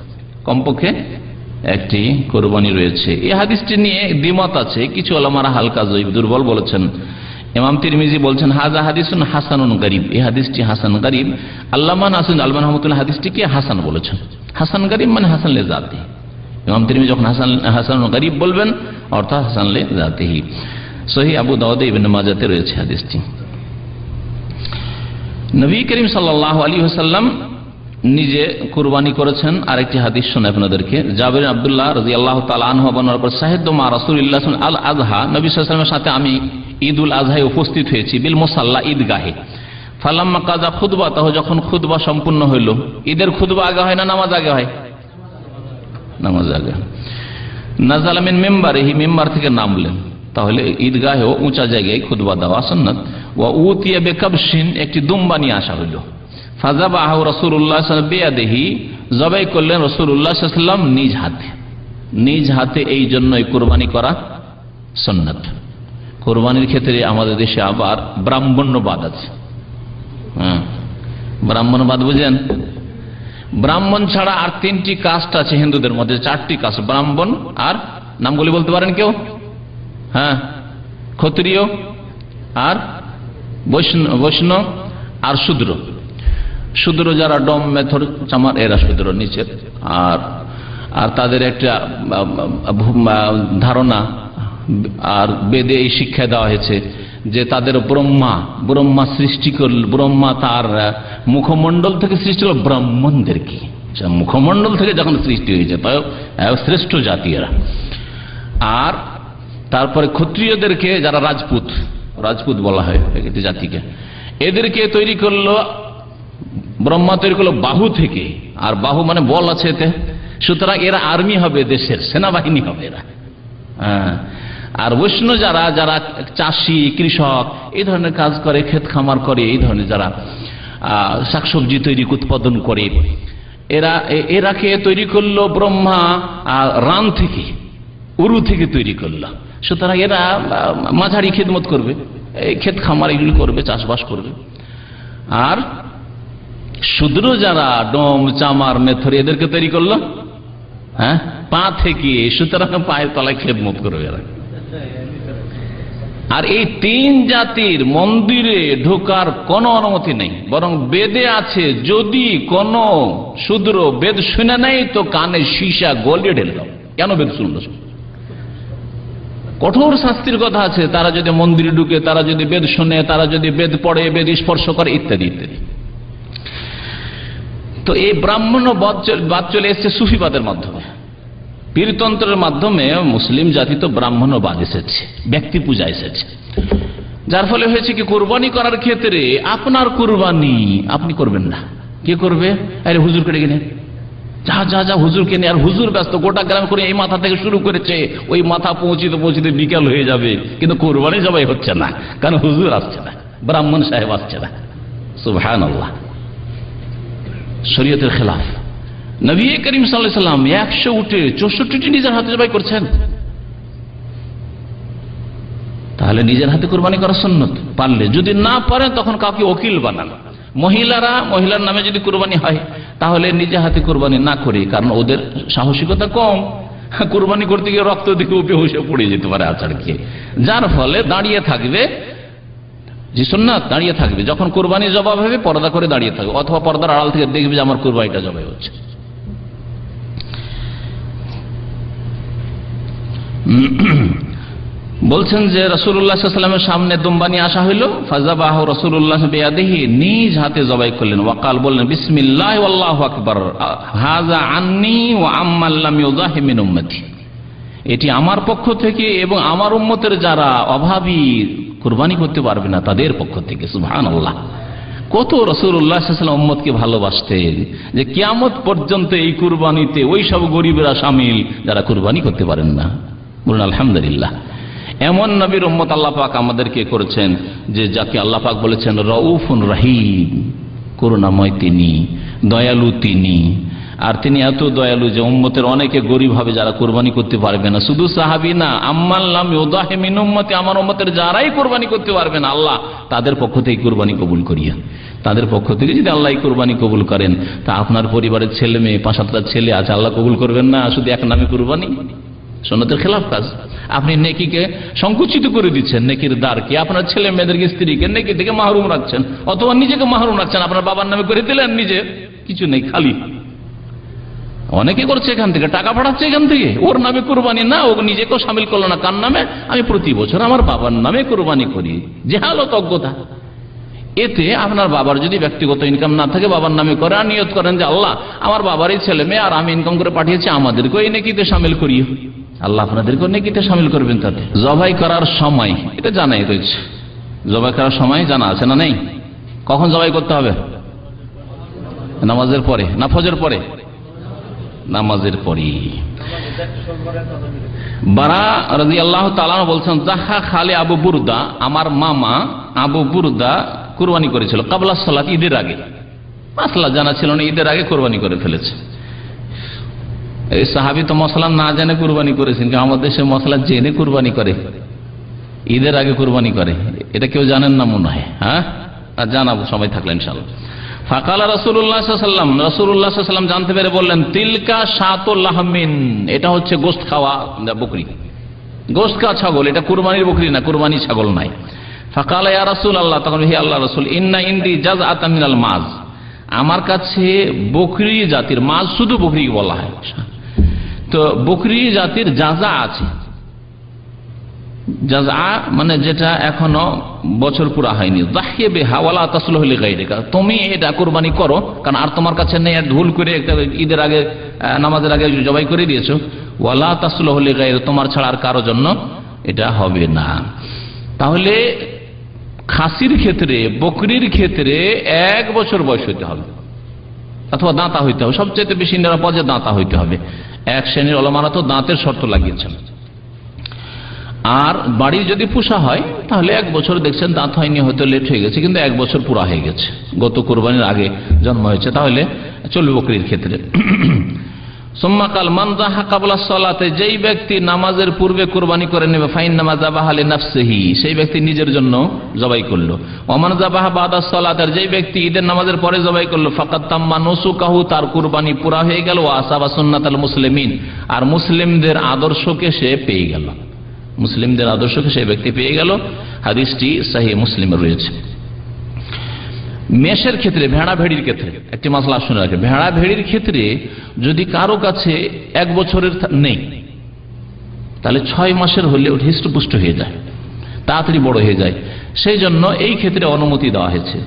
কমপক্ষে একটি কুরবানি রয়েছে। এই হাদিসটি নিয়ে দ্বিমত আছে, কিছু উলামারা হালকা জয়ীফ, দুর্বল বলেছেন। ইমাম তিরমিজি বলছেন হাযা হাদিসুন হাসানুন গরীব, এই হাদিসটি হাসান গরীব। আল্লামা নাসির আলবানী রাহমাতুল্লাহ হাদিসটিকে হাসান বলেছেন। হাসান গরীব মানে হাসান লিজাতি। ইমাম তিরমিজি যখন হাসানুন গরীব বলবেন অর্থাৎ হাসান লিজাতিহি। সহিহ আবু দাউদ ইবনে মাজাতে রয়েছে হাদিসটি। নবী করিম সাল্লাল্লাহু আলাইহি ওয়াসাল্লাম নিজে কুরবানি করেছেন। আরেকটি হাদিস শোনাই আপনাদেরকে, জাবের বিন আব্দুল্লাহ রাদিয়াল্লাহু তাআলা আনহু বর্ণনা করেন, শাহিদু মা রাসূলিল্লাহ আল আযহা, নবী সাল্লাল্লাহু আলাইহি ওয়াসাল্লামের সাথে আমি ঈদুল আযহায় উপস্থিত হয়েছি, বিল মুসাল্লা, ঈদগাহে। ফালাম্মা কাযা খুতবাতাহু, যখন খুতবা সম্পূর্ণ হইল। ঈদের খুতবা আগে হয় না নামাজ আগে হয়? নামাজ আগে। নাযালা মিন মিম্বারিহি, মিম্বার থেকে নামলেন, তাহলে ঈদগাহেও উঁচা জায়গায় খুতবা দেওয়া সুন্নাত। ওয়া উতিয়া বিকাবশিন, একটি দুম্বা নিয়ে আসা হইল। ফাযাবাহু রাসূলুল্লাহ সাল্লাল্লাহু আলাইহি ওয়াসাল্লাম বিয়াদিহি, জবাই করলেন রাসূলুল্লাহ সাল্লাল্লাহু আলাইহি ওয়াসাল্লাম নিজ হাতে। নিজ হাতে এই জন্যই কুরবানি করা সুন্নাত। কুরবানির ক্ষেত্রে আমাদের দেশে আবার ব্রাহ্মণ্যবাদ আছে। হ্যাঁ, ব্রাহ্মণবাদ বুঝেন? ব্রাহ্মণ ছাড়া আর তিনটি কাস্ট আছে হিন্দুদের মধ্যে, চারটি কাস্ট। ব্রাহ্মণ, আর নামগুলি বলতে পারেন কেউ? হ্যাঁ, ক্ষত্রিয়, আর বৈষ্ণব, আর শূদ্র। শূদ্র যারা ডম মেথর চামার, এরা শূদ্র নিচের। আর তাদের একটা ধারণা, আর বেদে এই শিক্ষা দেওয়া হয়েছে যে তাদের ব্রহ্মা সৃষ্টি করল, ব্রহ্মা তার মুখমণ্ডল থেকে সৃষ্টি করল ব্রাহ্মণদেরকে। মুখমণ্ডল থেকে যখন সৃষ্টি হয়েছে তাই শ্রেষ্ঠ জাতি এরা। আর তারপরে ক্ষত্রিয়দেরকে, যারা রাজপুত বলা হয় একটি জাতিকে, এদেরকে তৈরি করলো ব্রহ্মা, তৈরি করলো বাহু থেকে। আর বাহু মানে বল আছে এতে, সুতরাং এরা আর্মি হবে, দেশের সেনাবাহিনী হবে এরা। আর বৈষ্ণব যারা চাষি, কৃষক, এই ধরনের কাজ করে, ক্ষেত খামার করে, এই ধরনের যারা শাকসবজি তৈরি উৎপাদন করে, এরাকে তৈরি করলো ব্রহ্মা রান থেকে, উরু থেকে তৈরি করলো। সুতরাং এরা মাঝারি খেদমত করবে, এই ক্ষেত খামার এগুলি করবে, চাষবাস করবে। আর শূদ্র যারা ডোম, চামার, মেথর, এদেরকে তৈরি করলো হ্যাঁ পা থেকে, সুতরাং পায়ের তলায় খেদমত করবে এরা। আর এই তিন জাতির মন্দিরে ঢোকার কোনো অনুমতি নেই, বরং বেদে আছে যদি কোন শূদ্র বেদ শুনে নেই তো কানে সীসা গলিয়ে ঢেলে দাও। কেন বেদ শুনলো? কঠোর শাস্তির কথা আছে তারা যদি মন্দিরে ঢুকে, তারা যদি বেদ শুনে, তারা যদি বেদ পড়ে, বেদ স্পর্শ করে, ইত্যাদি ইত্যাদি। তো এই ব্রাহ্মণ্যবাদ চলে এসছে সুফিবাদের মাধ্যমে, পীরতন্ত্রের মাধ্যমে মুসলিম জাতি তো ব্রাহ্মণ্যবাদ এসেছে, ব্যক্তি পূজা এসেছে, যার ফলে হয়েছে কি কুরবানি করার ক্ষেত্রে আপনার কুরবানি আপনি করবেন না, কে করবে? আরে হুজুর করে কিনে যা যা যা হুজুর কিনে, আর হুজুর ব্যস্ত, গোটা গ্রাম করে এই মাথা থেকে শুরু করেছে, ওই মাথা পৌঁছিতে পৌঁছিতে বিকেল হয়ে যাবে, কিন্তু কুরবানি জবাই হচ্ছে না, কারণ হুজুর আসছে না, ব্রাহ্মণ সাহেব আসছে না। সুবহানাল্লাহ, শরীয়তের খেলাফ। নবী করিম সাল্লাল্লাহু আলাইহি ওয়াসাল্লাম 100 উঠে 64টি নিজের হাতে জবাই করছেন। তাহলে নিজের হাতে কুরবানি করা সুন্নত, পারলে। যদি না পারেন তখন কাউকে ওকিল বানান। মহিলার নামে যদি কুরবানি হয় তাহলে নিজে হাতে কুরবানি না করে, কারণ ওদের সাহসিকতা কম, কুরবানি করতে গিয়ে রক্ত দিকে উপে হুসে পড়ে যেতে পারে আচার খেয়ে, যার ফলে দাঁড়িয়ে থাকবে, যে সুন্নাত দাঁড়িয়ে থাকবে, যখন কুরবানি জবাব হবে পর্দা করে দাঁড়িয়ে থাকবে, অথবা পর্দার আড়াল থেকে দেখবে যে আমার কুরবানিটা জবাই হচ্ছে। বলছেন যে রাসূলুল্লাহ সাল্লাল্লাহু আলাইহি ওয়াসাল্লামের সামনে দুম্বা নিয়ে আসা হইল, ফাযাবাহু রাসূলুল্লাহ বিয়াদিহি, নিজ হাতে জবাই করলেন, ওয়াকাল বললেন বিসমিল্লাহ ওয়াল্লাহু আকবার, হাযা আন্নী ওয়া আম্মান লাম ইউযাহি মিন উম্মতি, এটি আমার পক্ষ থেকে এবং আমার উম্মতের যারা অভাবী কুরবানি করতে পারবে না তাদের পক্ষ থেকে। সুবহানাল্লাহ, কত রাসূলুল্লাহ সাল্লাল্লাহু আলাইহি ওয়াসাল্লাম উম্মতকে ভালোবাসতেন যে কিয়ামত পর্যন্ত এই কুরবানিতে ওই সব গরিবরা শামিল যারা কুরবানি করতে পারেন না। বলুন আলহামদুলিল্লাহ। এমন নবীর উম্মত আল্লাহ পাক আমাদেরকে করেছেন যে যাকে আল্লাহ পাক বলেছেন রউফুন রহিম, করুণাময় তিনি, দয়ালু তিনি। আর তিনি এত দয়ালু যে উম্মতের অনেকে গরিব হবে যারা কুরবানি করতে পারবে না। শুধু সাহাবী না, আম্মান লাম ইউযাহি মিন উম্মতি, আমার উম্মতের যারাই কুরবানি করতে পারবে না আল্লাহ তাদের পক্ষ থেকে কুরবানি কবুল করিয়া, তাদের পক্ষ থেকে যদি আল্লাহ কুরবানি কবুল করেন তা আপনার পরিবারের ছেলে মেয়ে 5-7টা ছেলে আছে, আল্লাহ কবুল করবেন না শুধু এক নামে কুরবানি? সুন্নতের খেলাফ কাজ। আপনি নেকিকে সংকুচিত করে দিচ্ছেন, নেকির দ্বারকে, আপনার ছেলে মেয়েদেরকে স্ত্রীকে নেকি থেকে মাহরুম রাখছেন, অথবা নিজেকে মাহরুম রাখছেন। আপনার বাবার নামে করে দিলেন, নিজে কিছু নেই, খালি। অনেকে করছে এখান থেকে, টাকা পাঠাচ্ছে এখান থেকে, ওর নামে কুরবানি না, ও নিজেকেও সামিল করলো না। কার নামে? আমি প্রতি বছর আমার বাবার নামে কুরবানি করি। জেহালত, অজ্ঞতা। এতে আপনার বাবার যদি ব্যক্তিগত ইনকাম না থাকে বাবার নামে করে, আর নিয়ত করেন যে আল্লাহ আমার বাবারই ছেলে মেয়ে আর আমি ইনকাম করে পাঠিয়েছি, আমাদেরকেও এই নেকিতে সামিল করিও, আল্লাহ আপনাদেরকেও নেকিতে সামিল করবেন। তাতে জবাই করার সময় এটা জানাই রয়েছে, জবাই করার সময় জানা আছে না নেই? কখন জবাই করতে হবে? নামাজের পরে না ফজর পরে? নামাজের পরে। বারা রাদিয়াল্লাহু তাআলা বলছেন জাহা খালি আবু বুরদা, আমার মামা আবু বুরদা কুরবানি করেছিল কাবলা সালাত, ঈদের আগে। মাসলা জানা ছিল না, ঈদের আগে কুরবানি করে ফেলেছে। এই সাহাবী তো মশলা না জেনে কুরবানি করেছেন, কিন্তু আমাদের দেশে মশলা জেনে কুরবানি করে, ঈদের আগে কুরবানি করে। এটা কেউ জানেন না মনে হয়? হ্যাঁ, জানাবো সময় থাকলে ইনশাআল্লাহ। ফাকালা রাসূলুল্লাহ সাল্লাল্লাহু আলাইহি ওয়াসাল্লাম, রাসূলুল্লাহ সাল্লাল্লাহু আলাইহি ওয়াসাল্লাম জানতে পেরে বললেন তিলকা শাতুল লাহমিন, এটা হচ্ছে গোশত খাওয়া বকরি, গোশত খাওয়া ছাগল, এটা কুরবানির বকরি না, কুরবানি ছাগল নাই। ফাকালা ইয়া রাসূলুল্লাহ, তখন হে আল্লাহর রাসূল, ইন্না ইনদি জাযআতাম মিনাল মাজ, আমার কাছে বকরি জাতির, মাজ শুধু বকরি বলা হয়, তো বকরি জাতির জাযা আছে। জাযা মানে যেটা এখনো বছর পুরা হয়নি। যাহিয়ে বিহা ওয়ালা তাসলুহু লিগাইরিকা, তুমি এটা কুরবানি করো, কারণ আর তোমার কাছে নেই, আর ভুল করে একটা ঈদের আগে নামাজের আগে জবাই করে দিয়েছো। ওয়ালা তাসলুহু লিগাইরি, তোমার ছাড়া আর কারো জন্য এটা হবে না। তাহলে খাসির ক্ষেত্রে, বকরির ক্ষেত্রে 1 বছর বয়স হইতে হবে, অথবা দাঁতা হইতে হবে, সবচেয়ে বেশি নিরাপদে দাঁতা হইতে হবে। এক শ্রেণীর ওলামারা তো দাঁতের শর্ত লাগিয়েছেন। আর বাড়ির যদি পোষা হয় তাহলে 1 বছর দেখছেন দাঁত হয়নি, হয়তো লেট হয়ে গেছে, কিন্তু 1 বছর পুরা হয়ে গেছে, গত কুরবানির আগে জন্ম হয়েছে, তাহলে চলবে বকরির ক্ষেত্রে। সুম্মা কাল মান যাহা ক্বাবলা সালাতে, যেই ব্যক্তি নামাজের পূর্বে কুরবানি করে নেবে, ফাইন্নামা যাবাহা লিনাফসিহি, সেই ব্যক্তি নিজের জন্য জবাই করলো। ওমান যাবাহা বাদা সালাত, আর যেই ব্যক্তি ঈদের নামাজের পরে জবাই করলো, ফাকাদ তাম্মা নুসুকাহু, তার কুরবানি পুরা হয়ে গেল। ওয়া আসাবা সুন্নাতাল মুসলিমিন, আর মুসলিমদের আদর্শকে সে পেয়ে গেল। মুসলিমদের আদর্শকে সেই ব্যক্তি পেয়ে গেল। হাদিসটি সহিহ মুসলিমে রয়েছে। মেষের ক্ষেত্রে, ভেড়া ভেড়ির ক্ষেত্রে একটি মাসলা শুনে রাখে। ভেড়া ভেড়ির ক্ষেত্রে যদি কারো কাছে 1 বছরের নেই, তাহলে 6 মাসের হলে ওটা হৃষ্টপুষ্ট হয়ে যায়, তাড়াতাড়ি বড় হয়ে যায়। সেই জন্য এই ক্ষেত্রে অনুমতি দেওয়া হয়েছে।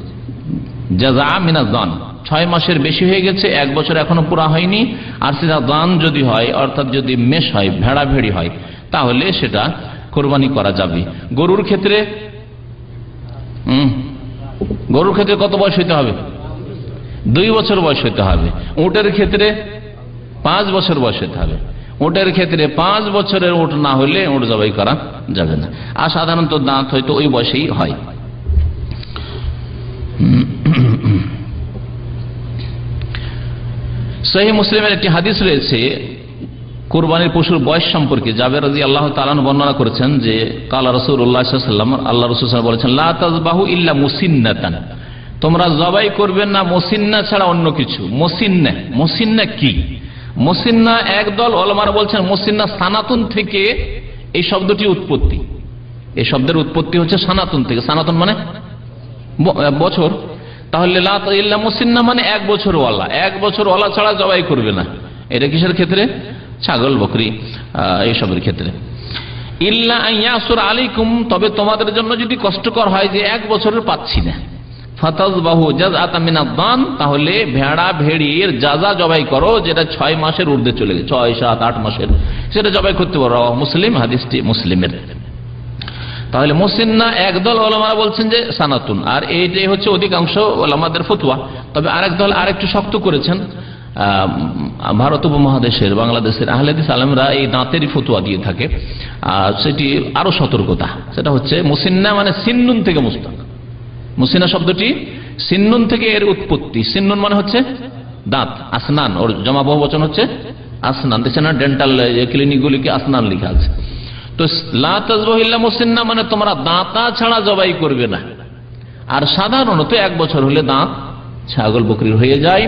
জাযা মিনাজ যান, 6 মাসের বেশি হয়ে গেছে, 1 বছর এখনো পুরা হয়নি, আর সেটা দান যদি হয়, অর্থাৎ যদি মেষ হয়, ভেড়া ভেড়ি হয়, তাহলে সেটা কোরবানি করা যাবে। গরুর ক্ষেত্রে কত বয়স হইতে হবে? 2 বছর বয়স হইতে হবে। উটের ক্ষেত্রে 5 বছর বয়স হইতে হবে। উটের ক্ষেত্রে 5 বছরের উট না হলে উট জবাই করা যাবে না। আর সাধারণত দাঁত হয়তো ওই বয়সেই হয়। সহিহ মুসলিমের একটি হাদিস রয়েছে কুরবানির পশুর বয়স সম্পর্কে। জাবের রাদিয়াল্লাহু তাআলা বর্ণনা করেছেন যে কালা রাসূলুল্লাহ সাল্লাল্লাহু আলাইহি ওয়াসাল্লাম, আল্লাহ রাসূল সাল্লাল্লাহু আলাইহি ওয়াসাল্লাম বলেছেন, লা তাযবাহু ইল্লা মুসিন্নাতান, তোমরা জবাই করবে না মুসিন্না ছাড়া অন্য কিছু। মুসিন্না কি? মুসিন্না একদল ওলামারা বলছেন মুসিন্না সানাতুন থেকে এই শব্দটি উৎপত্তি। এই শব্দের উৎপত্তি হচ্ছে সানাতুন থেকে। সানাতুন মানে বছর। তাহলে লা ইল্লা মুসিন্না মানে 1 বছর ওয়ালা, 1 বছর ওয়ালা ছাড়া জবাই করবে না। এটা কিসের ক্ষেত্রে? ছাগল, বকরি, এইসবের ক্ষেত্রে। ইল্লা আইয়াসুর আলাইকুম, তবে তোমাদের জন্য যদি কষ্টকর হয় যে 1 বছরের পাচ্ছি না, ফাতাযবাহু জাযআতাম মিনাদ দান, তাহলে ভেড়া ভেড়ির জাযা জবাই করো যেটা 6 মাসের ঊর্ধ্বে চলে গেছে, 6, 7, 8 মাসের, সেটা জবাই করতে পারো। মুসলিম, হাদিসটি মুসলিমের। তাহলে মুসিন্না একদল ওলামারা বলছেন যে সানাতুন, আর এইটাই হচ্ছে অধিকাংশ ওলামাদের ফতোয়া। তবে আরেক দল আরেকটু শক্ত করেছেন। ভারত উপমহাদেশের, বাংলাদেশের আহলে হাদিস আলেমরা এই দাঁতেরই ফতোয়া দিয়ে থাকে। আর সেটি আরো সতর্কতা, সেটা হচ্ছে মুসিন্না মানে সিন্নুন থেকে মুস্তাক। মুসিন্না শব্দটি সিন্নুন থেকে এর উৎপত্তি। সিন্নুন মানে হচ্ছে দাঁত, আসনান, ওর জমা বহু বচন হচ্ছে আসনান। দেখছেন না ডেন্টাল ক্লিনিকগুলিকে আসনান লেখা আছে। তো লা তাযবাহু ইল্লা মুসিন্না মানে তোমরা দাঁতা ছাড়া জবাই করবে না। আর সাধারণত 1 বছর হলে দাঁত ছাগল বকরির হয়ে যায়,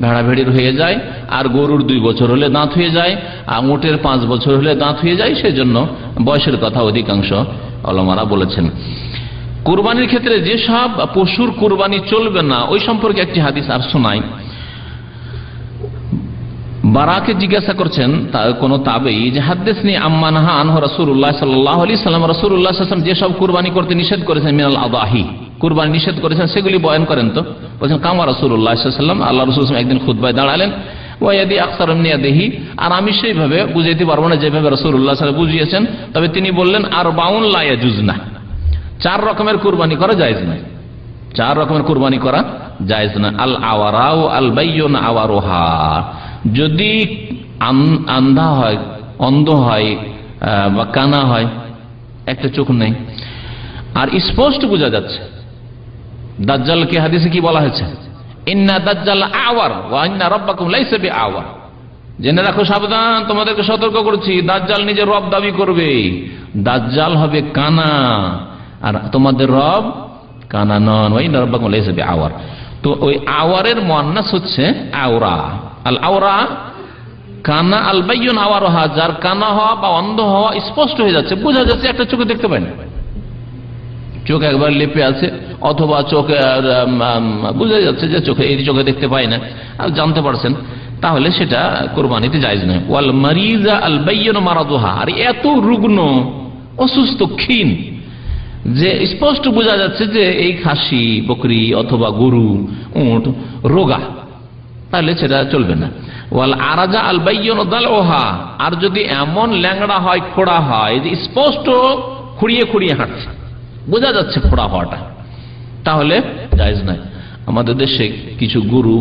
ভেড়া ভেড়ির হয়ে যায়, আর গরুর 2 বছর হলে দাঁত হয়ে যায়, আর উটের 5 বছর হলে দাঁত হয়ে যায়। সেজন্য বয়সের কথা অধিকাংশ ওলামারা বলেছেন। কুরবানির ক্ষেত্রে যেসব পশুর কুরবানি চলবে না, ওই সম্পর্কে একটি হাদিস আর শোনাই। বারাকে জিজ্ঞাসা করছেন কোন তাবেঈ যে হাদ্দিসনি আম্মা নাহা আনহু রাসূলুল্লাহ সাল্লাল্লাহু আলাইহি সাল্লাম, রাসূলুল্লাহ সাল্লাল্লাহু আলাইহি ওয়াসাল্লাম যেসব কুরবানি করতে নিষেধ করেছেন, মিনাল আদাহি, কুরবানি নিষেধ করেছেন, সেগুলি বয়ান করেন। তো বলেন কামা রাসূলুল্লাহ সাল্লাল্লাহু আলাইহি ওয়াসাল্লাম, আল্লাহ রাসূল একদিন খুতবায় দাঁড়ালেন, ওয়ায়াদি আকসার মিন ইয়াদিহি, আর আমি সেইভাবে বুঝাইতে পারবো না যেভাবে রাসূলুল্লাহ সাল্লাল্লাহু আলাইহি ওয়াসাল্লাম বুঝিয়েছেন। তবে তিনি বললেন আরবাউন লা ইয়াজুজনা, 4 রকমের কুরবানি করা জায়েজ নয়। 4 রকমের কুরবানি করা জায়েজ না। আল আওয়ারা ও আল বাইয়ুন আওয়ারুহা, যদি আন্ধা হয়, অন্ধ হয় বা কানা হয়, একটা চোখ নেই, আর স্পষ্ট বোঝা যাচ্ছে। দাজ্জালকে হাদিসে কি বলা হয়েছে? ইন্না দাজ্জাল আওয়ার ওয়া ইন্না রাব্বাকুম লাইসা বিআওয়ার, জেনে রাখো, সাবধান, তোমাদেরকে সতর্ক করছি, দাজ্জাল নিজের রব দাবি করবে, দাজ্জাল হবে কানা, আর তোমাদের রব কানা নন। ওয়া ইন্না রাব্বাকুম লাইসা বিআওয়ার। তো ওই আওয়ারের মুয়ান্নাস হচ্ছে আওরা। আল আওরা কানা, আল বাইয়ুন আওয়ারুহা, যার কানা হওয়া বা অন্ধ হওয়া স্পষ্ট হয়ে যাচ্ছে, বোঝা যাচ্ছে, একটা চোখে দেখতে পায় না, চোখ একবার লেপে আছে, অথবা চোখে বোঝা যাচ্ছে যে চোখে, এই চোখে দেখতে পায় না, আর জানতে পারছেন, তাহলে সেটা কুরবানিতে জায়েজ নয়। ওয়াল মারিজা আল বাইয়ুন মারাদুহা, আর এত রুগ্ন, অসুস্থ, ক্ষীণ, যে স্পষ্ট বোঝা যাচ্ছে যে এই খাসি, বকরি অথবা গরু, উট রোগা, তাহলে সেটা চলবে না। ওয়াল আরাজা আল বাইয়ুন দালউহা, আর যদি এমন ল্যাংড়া হয়, খোড়া হয়, যে স্পষ্ট খুঁড়িয়ে খুঁড়িয়ে হাঁটছে, বোঝা যাচ্ছে খোড়া হওয়াটা, তাহলে জায়েজ নয়। আমাদের দেশে কিছু গরু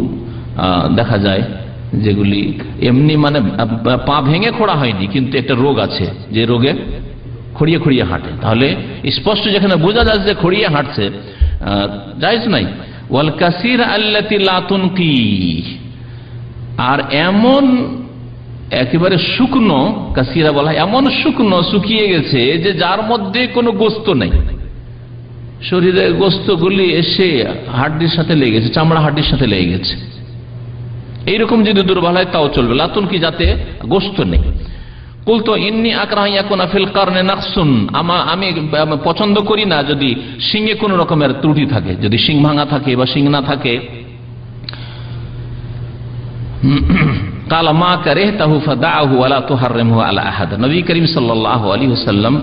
দেখা যায় যেগুলি এমনি মানে পা ভেঙে খোড়া হয়নি, কিন্তু একটা রোগ আছে, যে রোগে খড়িয়ে খড়িয়ে হাঁটে, তাহলে স্পষ্ট যেখানে বোঝা যাচ্ছে যে খড়িয়ে হাঁটছে, জায়েজ নাই। ওয়াল কাসির আল্লাতি লা তুনকি, আর এমন একেবারে শুকনো, কাসিরা বলা হয়, এমন শুকনো, শুকিয়ে গেছে যে যার মধ্যে কোনো গোস্ত নেই, শরীরের গোস্তগুলি এসে হাড্ডির সাথে লেগে গেছে, চামড়া হাড্ডির সাথে লেগে গেছে, এইরকম যদি দুর্বল হয় তাও চলবে। লাতুন কি, যাতে গোস্ত নেই। কুলতু ইন্নী আকরাহু ইয়াকুনা ফিল কারনে নাকসুন, আমি পছন্দ করি না যদি শিঙে কোন রকমের ত্রুটি থাকে, যদি শিং ভাঙা থাকে বা শিং না থাকে। কালা মা কারিহতাহু ফাদাহু ওয়া লা তুহাররিমহু আলা আহাদ। নবী করিম সাল্লাল্লাহু আলাইহি ওয়াসাল্লাম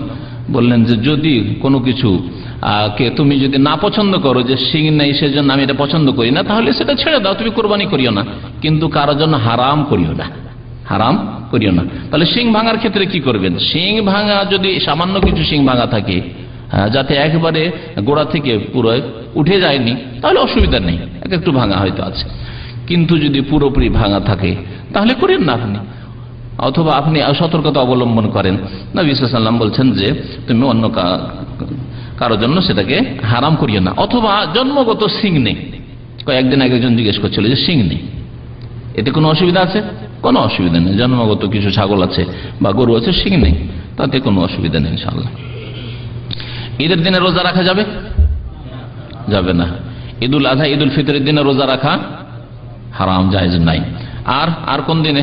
বললেন যে যদি কোনো কিছু কে তুমি যদি না পছন্দ করো, যে শিং নেই সেজন্য আমি এটা পছন্দ করি না, তাহলে সেটা ছেড়ে দাও, তুমি কোরবানি করিও না, কিন্তু কারোর জন্য হারাম করিও না, হারাম করিও না। তাহলে শিং ভাঙার ক্ষেত্রে কি করবেন? শিং ভাঙা যদি সামান্য কিছু শিং ভাঙা থাকে, যাতে একেবারে গোড়া থেকে পুরো উঠে যায়নি, তাহলে অসুবিধা নেই, একটু ভাঙা হয়তো আছে। কিন্তু যদি পুরোপুরি ভাঙা থাকে তাহলে করেন না আপনি, অথবা আপনি সতর্কতা অবলম্বন করেন। নবী সাল্লাল্লাহু আলাইহি ওয়াসাল্লাম বলছেন যে তুমি অন্য কারোর জন্য সেটাকে হারাম করিও না। অথবা জন্মগত শিং নেই, কয়েকদিন আগে একজন জিজ্ঞেস করছিল যে শিং নেই, এতে কোনো অসুবিধা আছে? কোনো অসুবিধা নেই। জন্মগত কিছু ছাগল আছে বা গরু আছে, শিং নেই, তাতে কোনো অসুবিধা নেই ইনশাআল্লাহ। ঈদের দিনে রোজা রাখা যাবে? যাবে না। ঈদুল আযহা, ঈদুল ফিতরের দিনে রোজা রাখা হারাম, জায়েজ নাই। আর কোন দিনে?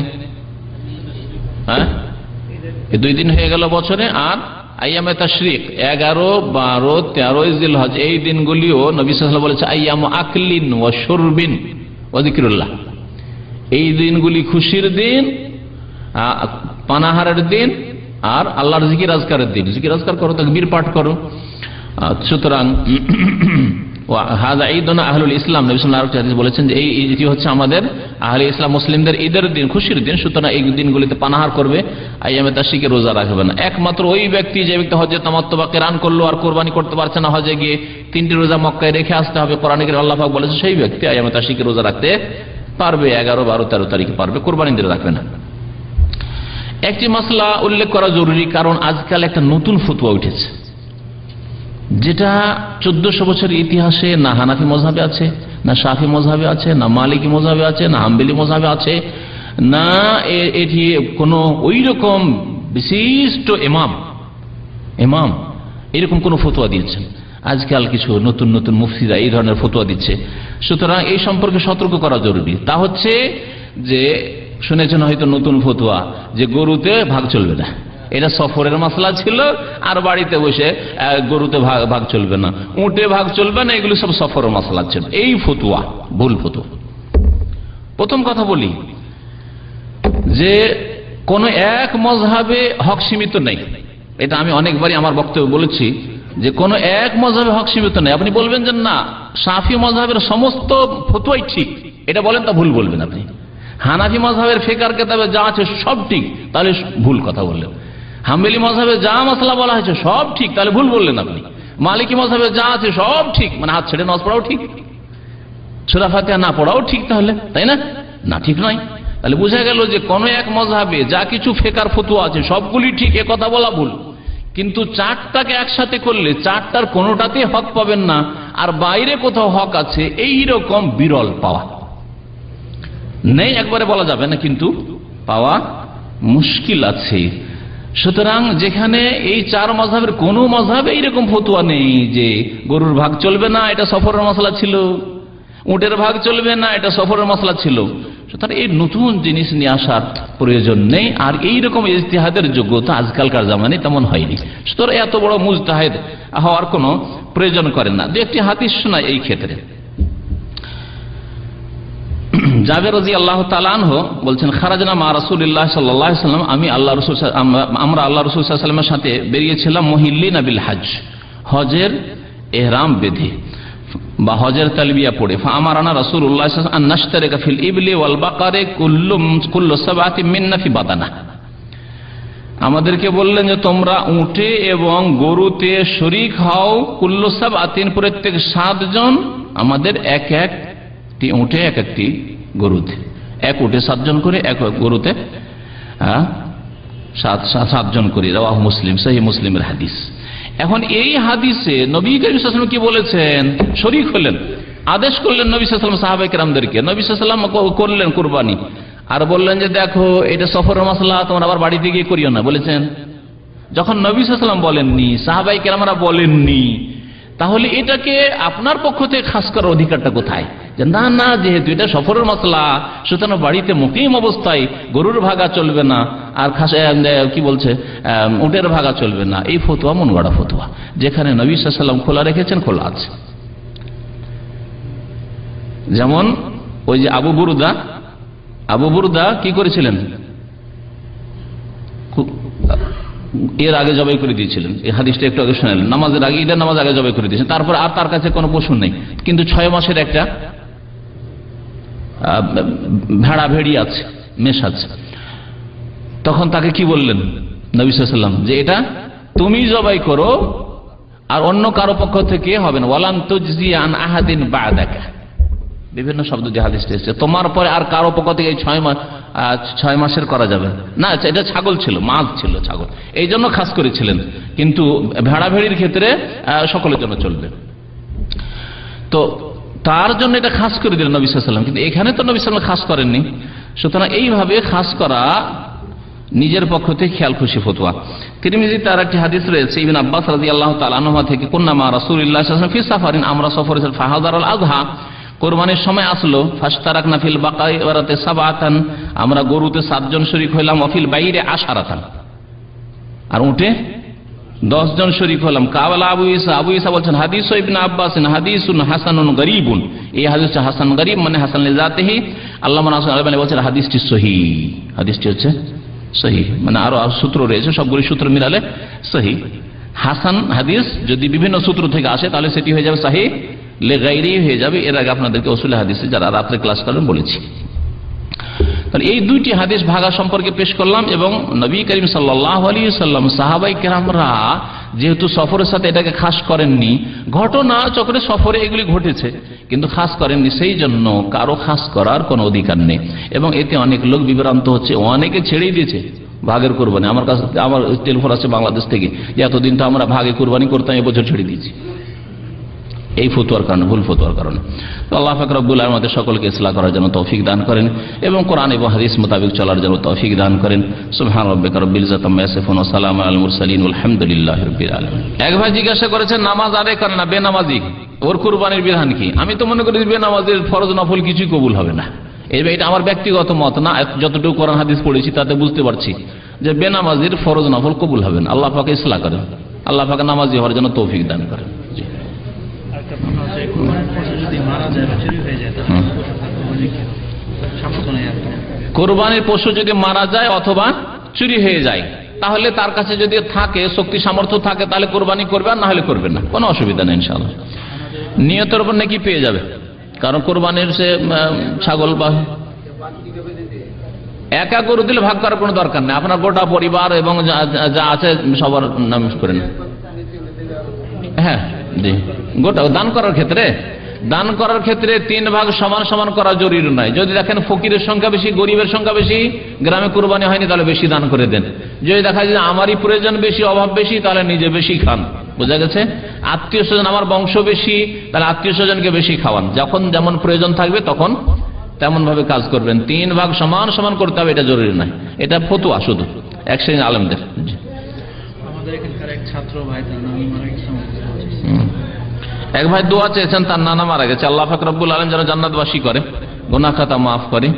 এই 2 দিন হয়ে গেল বছরে। আর আইয়ামে তাশরিক 11, 12, 13 জিলহজ, এই দিনগুলিও নবী সাল্লাল্লাহু আলাইহি ওয়াসাল্লাম বলেছে আইয়ামু আকলিন ওয়া শুরবিন ওয়া যিকরুল্লাহ, এই দিনগুলি খুশির দিন, পানাহারের দিন, আর আল্লাহর জিকির আজকারের দিন। জিকির আজকার করো, তাকবীর পাঠ করো। সুতরাং হাযা ঈদুনা আহলুল ইসলাম, নবী সাল্লাল্লাহু আলাইহি ওয়াসাল্লাম বলেছেন যে এই ঈদটি হচ্ছে আমাদের আহলে ইসলাম মুসলিমদের ঈদের দিন, খুশির দিন। সুতরাং এই দিনগুলিতে পানাহার করবে, আইয়ামে তাশরিকে রোজা রাখবে না। একমাত্র ওই ব্যক্তি, যে ব্যক্তি হজে তামাত্তু বা কিরান করলো আর কোরবানি করতে পারছে না, হজে গিয়ে 3টি রোজা মক্কায় রেখে আসতে হবে, কোরআনে আল্লাহ পাক বলেছে, সেই ব্যক্তি আইয়ামে তাশরিকে রোজা রাখতে পারবে, 11, 12, 13 তারিখে পারবে, কোরবানি দিনে রাখবে না। একটি মাসলা উল্লেখ করা জরুরি, কারণ আজকাল একটা নতুন ফতোয়া উঠেছে, যেটা 1400 বছরের ইতিহাসে না হানাফি মযহাবে আছে, না শাফি মযহাবে আছে, না মালিকি মযহাবে আছে, না হাম্বলি মযহাবে আছে, না এটি কোনো ওই রকম বিশিষ্ট ইমাম এরকম কোনো ফতোয়া দিয়েছেন। আজকাল কিছু নতুন নতুন মুফতিরা এই ধরনের ফতোয়া দিচ্ছে। সুতরাং এই সম্পর্কে সতর্ক করা জরুরি। তা হচ্ছে যে শুনেছেন হয়তো নতুন ফতোয়া যে গরুতে ভাগ চলবে না, এটা সফরের মাসলা ছিল, আর বাড়িতে বসে গরুতে ভাগ চলবে না, উটে ভাগ চলবে না, এগুলো সব সফরের মাসলা ছিল। এই ফতোয়া ভুল ফতোয়া। প্রথম কথা বলি যে কোন এক মযহাবে হক সীমিত নেই, এটা আমি অনেকবারই আমার বক্তব্যে বলেছি যে কোন এক মযহাবে হক সীমিত নেই। আপনি বলবেন যে না শাফি মযহাবের সমস্ত ফতোয়াই ঠিক, এটা বলেন, তা ভুল বলবেন আপনি। হানাফি মযহাবের ফিকহ কিতাবে যা আছে সব ঠিক, তাহলে ভুল কথা বললেন। হাম্বলি মযহাবে যা মাসলা বলা হয়েছে সব ঠিক, তাহলে ভুল বললেন আপনি। মালিকি মযহাবে যা আছে সব ঠিক, মানে হাত ছেড়ে নামাজ পড়াও ঠিক, সূরা ফাতিহা না পড়াও ঠিক, তাহলে তাই না? না, ঠিক নয়। তাহলে বোঝা গেল যে কোন এক মযহাবে যা কিছু ফিকহের ফতোয়া আছে সবগুলি ঠিক, এ কথা বলা ভুল। কিন্তু 4টাকে একসাথে করলে 4টার কোনোটাতে হক পাবেন না, আর বাইরে কোথাও হক আছে এই রকম বিরল পাওয়া নেই, একবারে বলা যাবে না, কিন্তু পাওয়া মুশকিল আছে। সুতরাং যেখানে এই 4 মাযহাবের কোন মাযহাবে এইরকম ফতোয়া নেই যে গরুর ভাগ চলবে না, এটা সফরের মাসলা ছিল, উটের ভাগ চলবে না, এটা সফরের মাসলা ছিল, সুতরাং এই নতুন জিনিস নিয়ে আসার প্রয়োজন নেই। আর এইরকম ইজতিহাদের যোগ্যতা আজকালকার জামানে তেমন হয়নি, সুতরাং এত বড় মুজতাহিদ হওয়ার কোনো প্রয়োজন করেন না। দু একটি হাদিস শোনায় এই ক্ষেত্রে। জাবের রাদিয়াল্লাহু তাআলা আনহু বলছেন, খারাজনা মা রাসূলিল্লাহ সাল্লাল্লাহু আলাইহি ওয়াসাল্লাম, আমরা আল্লাহ রাসূল সাল্লাল্লাহু আলাইহি ওয়াসাল্লামের সাথে বেরিয়েছিলাম, মুহিল্লিনা বিল হজ, হজের ইহরাম বেঁধে বা হজের তালবিয়া পড়ে। ফাআমারানা রাসূলুল্লাহ সাল্লাল্লাহু আলাইহি ওয়াসাল্লাম আন নাশতারিকা ফিল ইবলি ওয়াল বাকারে কুল্লু সাবআতিন মিন্না ফি বাদানা, আমাদেরকে বললেন যে তোমরা উটে এবং গরুতে শরীক হও, কুল্লু সাবআতিন প্রত্যেক 7 জন আমাদের এক একটি উটে এক একটি গরুতে, এক উটে 7 জন করে, এক গরুতে 7 জন করে। রাওয়াহু মুসলিম, সহিহ মুসলিমের হাদিস। এখন এই হাদিসে নবী করিম সাল্লাল্লাহু আলাইহি ওয়াসাল্লাম কি বলেছেন? শরীক হলেন, আদেশ করলেন নবী সাল্লাল্লাহু আলাইহি ওয়াসাল্লাম সাহাবায়ে কেরামদেরকে, নবী সাল্লাল্লাহু আলাইহি ওয়াসাল্লাম করলেন কুরবানি, আর বললেন যে দেখো এটা সফরের মাসলা, তোমরা আবার বাড়িতে গিয়ে করিও না, বলেছেন। যখন নবী সাল্লাল্লাহু আলাইহি ওয়াসাল্লাম বলেননি, সাহাবায়ে কেরামরা বলেননি, তাহলে এটাকে আপনার পক্ষ থেকে খাস করার অধিকারটা কোথায়? যে না না, যেহেতু এটা সফরের মাসলা, সুতরাং বাড়িতে মুকিম অবস্থায় গরুর ভাগা চলবে না, আর খাস কি বলছে উটের ভাগা চলবে না, এই ফতোয়া মন গড়া ফতোয়া। যেখানে নবী সাল্লাল্লাহু আলাইহি ওয়াসাল্লাম খোলা রেখেছেন, খোলা আছে। যেমন ওই যে আবু বুরদা কি করেছিলেন, এর আগে জবাই করে দিয়েছিলেন, এই হাদিসটা একটু আগে শোনালেন, নামাজের আগে, ঈদের নামাজ আগে জবাই করে দিয়েছেন। তারপর আর তার কাছে কোনো পশু নেই, কিন্তু 6 মাসের একটা ভেড়া ভেড়ি আছে, মেষ আছে। তখন তাকে কি বললেন নবী সাল্লাল্লাহু আলাইহি ওয়াসাল্লাম, যে এটা তুমি জবাই করো আর অন্য কারো পক্ষ থেকে হবে না। ওয়ালান তুজজি আন আহাদিন বা'দাকা, বিভিন্ন শব্দ দিয়ে হাদিসটা এসেছে, তোমার পরে আর কারো পক্ষ থেকে এই 6 মাসের করা যাবে না। এটা ছাগল ছিল, মাছ ছিল ছাগল, এই জন্য খাস করেছিলেন, কিন্তু ভেড়া ভেড়ির ক্ষেত্রে সকলের জন্য চলবে। তো তার জন্য এটা খাস করে দিলেন নবী সাল্লাল্লাহু আলাইহি ওয়াসাল্লাম, কিন্তু এখানে তো নবী সাল্লাল্লাহু আলাইহি ওয়াসাল্লাম খাস করেননি। সুতরাং এইভাবে খাস করা নিজের পক্ষ থেকে খেয়াল খুশি ফতোয়া। তিরমিজি তার একটি হাদিস রয়েছে ইবনে আব্বাস রাদিয়াল্লাহু তাআলা আনহুমা থেকে, কুন্না মা রাসূলুল্লাহ সাল্লাল্লাহু আলাইহি ওয়াসাল্লাম ফি সাফারিন, আমরা সফরে ফাহাদারুল আযহা, কোরবানির সময় আসলো, ফাশতারাকনা ফিল বাকাইরাতে সাবআতান, আমরা গরুতে 7 জন শরীক হইলাম, ওয়াফিল বাইরে আশারাতান, আর উটে 10 জন শরীক হলাম। কাওয়ালা আবু ঈসা বলছেন হাদিস ইবনে আব্বাস হাদিসুন হাসানুন গরীবুন, এই হাদিসটা হাসান গরীব মানে হাসান লিজাতিহি। আল্লামা নাসির আলবানী বলছেন হাদিসটি সহিহ, হাদিসটি হচ্ছে সহিহ, মানে আরো সূত্র রয়েছে, সবগুলি সূত্র মিলালে সহিহ। হাসান হাদিস যদি বিভিন্ন সূত্র থেকে আসে তাহলে সেটি হয়ে যাবে সহিহ লেগাইরি হয়ে যাবে। এর আগে আপনাদেরকে উসুল হাদিসে যারা রাত্রে ক্লাস করেন বলেছি। তাহলে এই দুইটি হাদিস ভাগা সম্পর্কে পেশ করলাম, এবং নবী করিম সাল্লাল্লাহু আলাইহি ওয়াসাল্লাম সাহাবায়ে কেরামরা যেহেতু সফরের সাথে এটাকে খাস করেননি, ঘটনা চক্রে সফরে এগুলি ঘটেছে কিন্তু খাস করেননি, সেই জন্য কারো খাস করার কোনো অধিকার নেই। এবং এতে অনেক লোক বিভ্রান্ত হচ্ছে, অনেকে ছেড়েই দিয়েছে ভাগের কোরবানি। আমার কাছে আমার টেলিফোন আছে বাংলাদেশ থেকে, এতদিন তো আমরা ভাগে কোরবানি করতাম, এবছর ছেড়ে দিয়েছি, এই ফতোয়ার কারণে, ভুল ফতোয়ার কারণে। তো আল্লাহ পাক রব্বুল আলামিন আমাদের সকলকে ইসলাহ করার জন্য তৌফিক দান করেন এবং কোরআন এবং হাদিস মোতাবেক চলার জন্য তৌফিক দান করেন। সুবহান রাব্বিকা রাব্বিল ইজ্জাতি আম্মা ইয়াসিফুন ওয়া সালামুন আলাল মুরসালিন আলহামদুলিল্লাহি রাব্বিল আলামিন। এক ভাই জিজ্ঞাসা করেছেন নামাজ আদায় করে না, বেনামাজি, ওর কুরবানির বিধান কি? আমি তো মনে করি বেনামাজির ফরজ নফল কিছুই কবুল হবে না। এটা আমার ব্যক্তিগত মত না, যতটুকু কোরআন হাদিস পড়েছি তাতে বুঝতে পারছি যে বেনামাজির ফরজ নফল কবুল হবে না। আল্লাহ পাক ইসলাহ করেন, আল্লাহ পাক নামাজি হওয়ার জন্য তৌফিক দান করেন। কোরবানির পশু যদি মারা যায় অথবা চুরি হয়ে যায়, তাহলে তার কাছে যদি থাকে, শক্তি সামর্থ্য থাকে, তাহলে কোরবানি করবে, আর না হলে করবে না, কোনো অসুবিধা নেই ইনশাআল্লাহ। নিয়তের উপর নাকি পেয়ে যাবে, কারণ কোরবানির সে ছাগল বা একা গরু দিলে ভাগ করার কোনো দরকার নেই, আপনার গোটা পরিবার এবং যা আছে সবার নাম করেন। হ্যাঁ জি, গোটা দান করার ক্ষেত্রে 3 ভাগ সমান সমান করা জরুরি নয়। যদি দেখেন ফকিরের সংখ্যা বেশি, গরিবের সংখ্যা বেশি, গ্রামে কুরবানি হয়নি, তাহলে বেশি দান করে দেন। যদি দেখা যায় আমারই প্রয়োজন বেশি, অভাব বেশি, তাহলে নিজে বেশি খান। বোঝা গেছে? আত্মীয় স্বজন, আমার বংশ বেশি, তাহলে আত্মীয় স্বজনকে বেশি খাওয়ান। যখন যেমন প্রয়োজন থাকবে তখন তেমন ভাবে কাজ করবেন। 3 ভাগ সমান সমান করতে হবে, এটা জরুরি নয়, এটা ফতোয়া শুধু এক শ্রেণীর আলেমদের। আমাদের এখানকার এক ছাত্র ভাই তার নাম মারা গেছে, এক ভাই দোয়া চেয়েছেন, তার নানা মারা গেছে। আল্লাহ পাক রব্বুল আলামিন যেন জান্নাতবাসী করে, গুনাহ খাতা মাফ করে,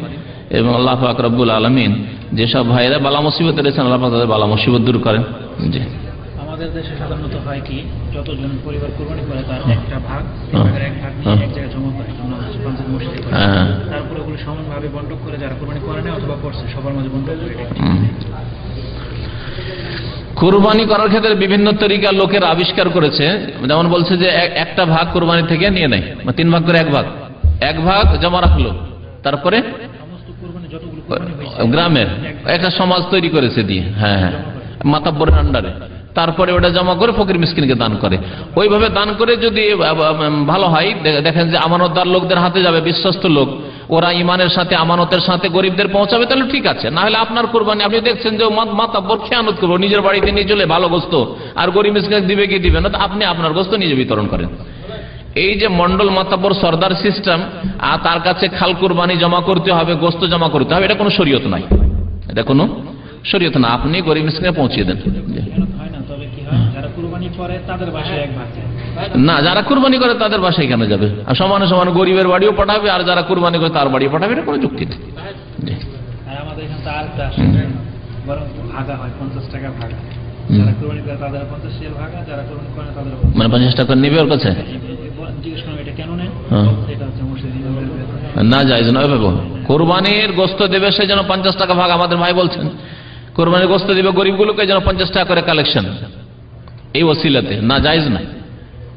এবং আল্লাহ পাক রব্বুল আলামিন যেসব ভাইরা বালা মুসিবতে রয়েছেন আল্লাহ পাক তাদের বালা মুসিবত দূর করেন। জি, আমাদের দেশে সাধারণত হয় কি, যতজন পরিবার কুরবানি করে তার একটা ভাগ, এক ভাগ এক জায়গায় জমা করে, পঞ্চায়েত মসজিদে করে, তারপরে ওগুলো সমানভাবে বন্টন করে যারা কুরবানি করে না অথবা করছে সবার মাঝে বন্টন করে। কুরবানি করার ক্ষেত্রে বিভিন্ন তরিকা লোকের আবিষ্কার করেছে। যেমন বলছে যে একটা ভাগ কুরবানি থেকে নিয়ে নেয়, 3 ভাগ করে এক ভাগ জমা রাখলো, তারপরে গ্রামের একটা সমাজ তৈরি করেছে দিয়ে, হ্যাঁ হ্যাঁ, মাতাব্বরের আন্ডারে, তারপরে ওটা জমা করে ফকির মিসকিনকে দান করে। ওইভাবে দান করে যদি ভালো হয়, দেখেন যে আমানতদার লোকদের হাতে যাবে, বিশ্বস্ত লোক, ওরা ইমানের সাথে আমানতের সাথে গরিবদের পৌঁছাবে, তাহলে ঠিক আছে। না হলে আপনার কুরবানি আপনি দেখছেন যে মাতাব্বর খেয়ানত করবো, নিজের বাড়িতে নিয়ে চলে ভালো গোস্ত, আর গরিব মিসকিনকে দিবে কি দিবে না, আপনি আপনার গোস্ত নিজে বিতরণ করেন। এই যে মন্ডল মাতাব্বর সর্দার সিস্টেম, আর তার কাছে খাল কুরবানি জমা করতে হবে, গোস্ত জমা করতে হবে, এটা কোনো শরীয়ত নাই, এটা কোনো শরীয়ত না। আপনি গরিব মিসকিনে পৌঁছিয়ে দেন। না, যারা কুরবানি করে তাদের বাসায় কেন যাবে? আর সমানে সমান গরিবের বাড়িও পাঠাবে, আর যারা কুরবানি করে তার বাড়ি পাঠাবে, এটা কোনো যুক্তি নেই। বরং ভাগা হয় 50 টাকা ভাগা, যারা কোরবানি করে তাদের 50 শেয়ার ভাগা, যারা কোরবানি করে না তাদের মানে 50 টাকা নেবে ওর কাছে। জিজ্ঞেস করলাম এটা কেন নেন, এটা হচ্ছে মুসলিম না জায়েজ নয় ভাবে। কোরবানির গোশত দেবে সেই জন্য 50 টাকা ভাগ, আমাদের ভাই বলছেন কোরবানির গোশত দিবে গরিবগুলোকে যেন 50 টাকা করে কালেকশন, এই ওসিলাতে না জায়েজ না।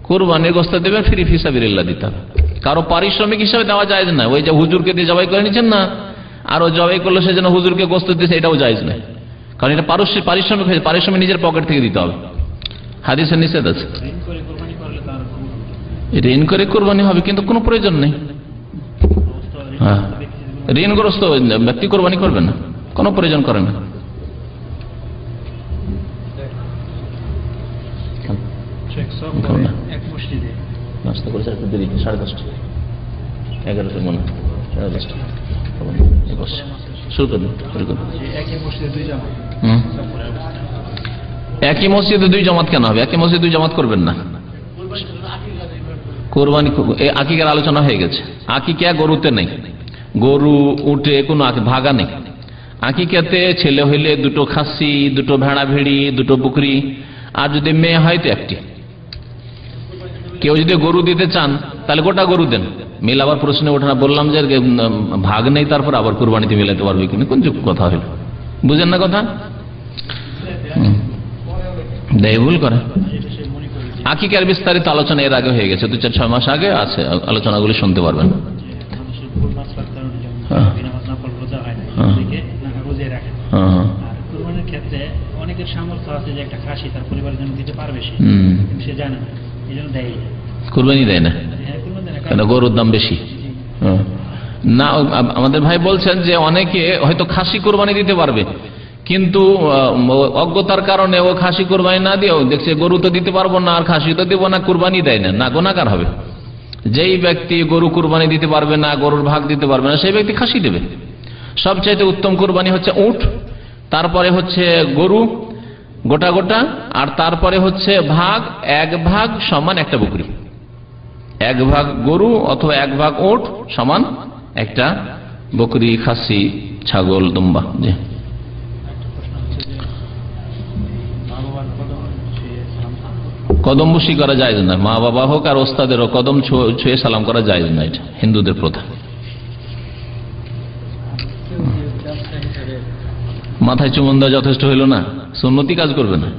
কোরবানির গোশত দেবে ফ্রি ফিসাবিলিল্লাহ দিতে হবে, কারো পারিশ্রমিক হিসাবে দেওয়া জায়েজ না। ওই যে হুজুরকে দিয়ে জবাই করে নিচ্ছেন না, আর ও জবাই করলো সেজন্য হুজুরকে গোশত দিচ্ছে, এটাও জায়েজ না, কারণ এটা পারিশ্রমিক হয়েছে, পারিশ্রমিক নিজের পকেট থেকে দিতে হবে, হাদিসের নিষেধ আছে। ঋণ করে কোরবানি হবে কিন্তু কোনো প্রয়োজন নেই। হ্যাঁ, ঋণগ্রস্ত ব্যক্তি কোরবানি করবে না, কোনো প্রয়োজন করে না। এক মসজিদে নাস্তা করেছে একটু দেরি, 10:30, 11টা মনে হয়, 10:30 শুরু করুন। একই মসজিদে দুই জামাত, একই মসজিদে দুই জামাত কেন হবে? একই মসজিদে দুই জামাত করবেন না। কোরবানি আকিকার আলোচনা হয়ে গেছে। আকিকা গরুতে নেই, গরু উঠে কোনো ভাগা নেই। আকিকাতে ছেলে হইলে দুটো খাসি, দুটো ভেড়া ভেড়ি, দুটো বকরি, আর যদি মেয়ে হয় তো একটি। কেউ যদি গরু দিতে চান তাহলে গোটা গরু দেন। মিল আবার প্রশ্নে ওঠে না, বললাম যে ভাগ নেই তারপর আবার কোরবানিতে মিলাতে পারবে কিনা, কোন যুগ কথা হইল, বুঝেন না কথা? দেয় ভুল করে। আকিকার বিস্তারিত আলোচনা এর আগে হয়ে গেছে, 2-4-6 মাস আগে আছে, আলোচনাগুলি শুনতে পারবেন। ক্ষেত্রে অনেকের সামর্থ্য আছে যে একটা খাসি তার পরিবারের জন্য দিতে পারবে, সে জানে না, এই জন্য দেয় কুরবানি দেয় না, কেন গরুর দাম বেশি না। আমাদের ভাই বলছেন যে অনেকে হয়তো খাসি কোরবানি দিতে পারবে, কিন্তু অজ্ঞতার কারণে ও খাসি কোরবানি না দিয়ে দেখছে গরু তো দিতে পারবো না আর খাসি তো দেবো না, কোরবানি দেয় না, না গুনাহগার হবে। যেই ব্যক্তি গরু কোরবানি দিতে পারবে না, গরুর ভাগ দিতে পারবে না, সেই ব্যক্তি খাসি দেবে। সবচাইতে উত্তম কোরবানি হচ্ছে উট, তারপরে হচ্ছে গরু গোটা গোটা, আর তারপরে হচ্ছে ভাগ, 1 ভাগ সমান একটা বকরি, 1 ভাগ গরু অথবা 1 ভাগ উট সমান একটা বকরি, খাসি, ছাগল, দুম্বা। জি, কদম বসি করা যায় না, মা বাবা হোক আর ওস্তাদেরও কদম ছুঁয়ে সালাম করা যায় না, এটা হিন্দুদের প্রথা। মাথায় চুমন দেওয়া যথেষ্ট হইল না, সুন্নতি কাজ করবে না,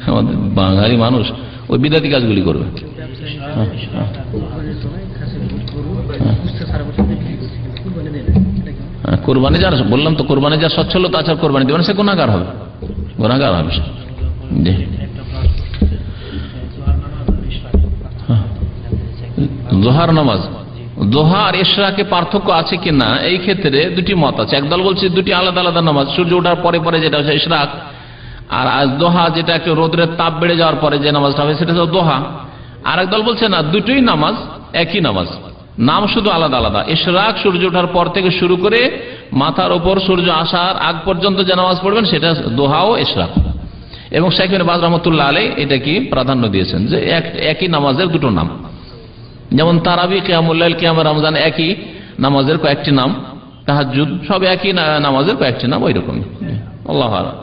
আমাদের বাঙালি মানুষ ওই বিদাতি কাজগুলি করবে। কোরবানি যার বললাম তো, কোরবানি যার সচ্ছলতা আছে কোরবানি দেবে না, সে গুনাহগার হবে, গুনাহগার হবে। জোহার নামাজ, দোহা আর ইশরাকে পার্থক্য আছে কিনা এই ক্ষেত্রে দুটি মত আছে। একদল বলছে দুটি আলাদা আলাদা নামাজ, সূর্য ওঠার পরে পরে যেটা হচ্ছে ইশরাক, আর দোহা যেটা একটু রোদ্রের তাপ বেড়ে যাওয়ার পরে যে নামাজটা হবে সেটা হচ্ছে দোহা। আর একদল বলছে না, দুটোই নামাজ একই নামাজ, নাম শুধু আলাদা আলাদা। ইশরাক সূর্য ওঠার পর থেকে শুরু করে মাথার ওপর সূর্য আসার আগ পর্যন্ত যে নামাজ পড়বেন সেটা দোহা ও ইশরাক। এবং শাইখ ইবনে বাজ রাহমাতুল্লাহ আলাইহি এটা কি প্রাধান্য দিয়েছেন যে একই নামাজের দুটো নাম। যেমন তারাবি, কিয়ামুল লাইল, কিয়াম রমজান একই নামাজের কয়েকটি নাম, তাহাজ্জুদ সব একই নামাজের কয়েকটি নাম, ওই রকমই। আল্লাহু আকবার।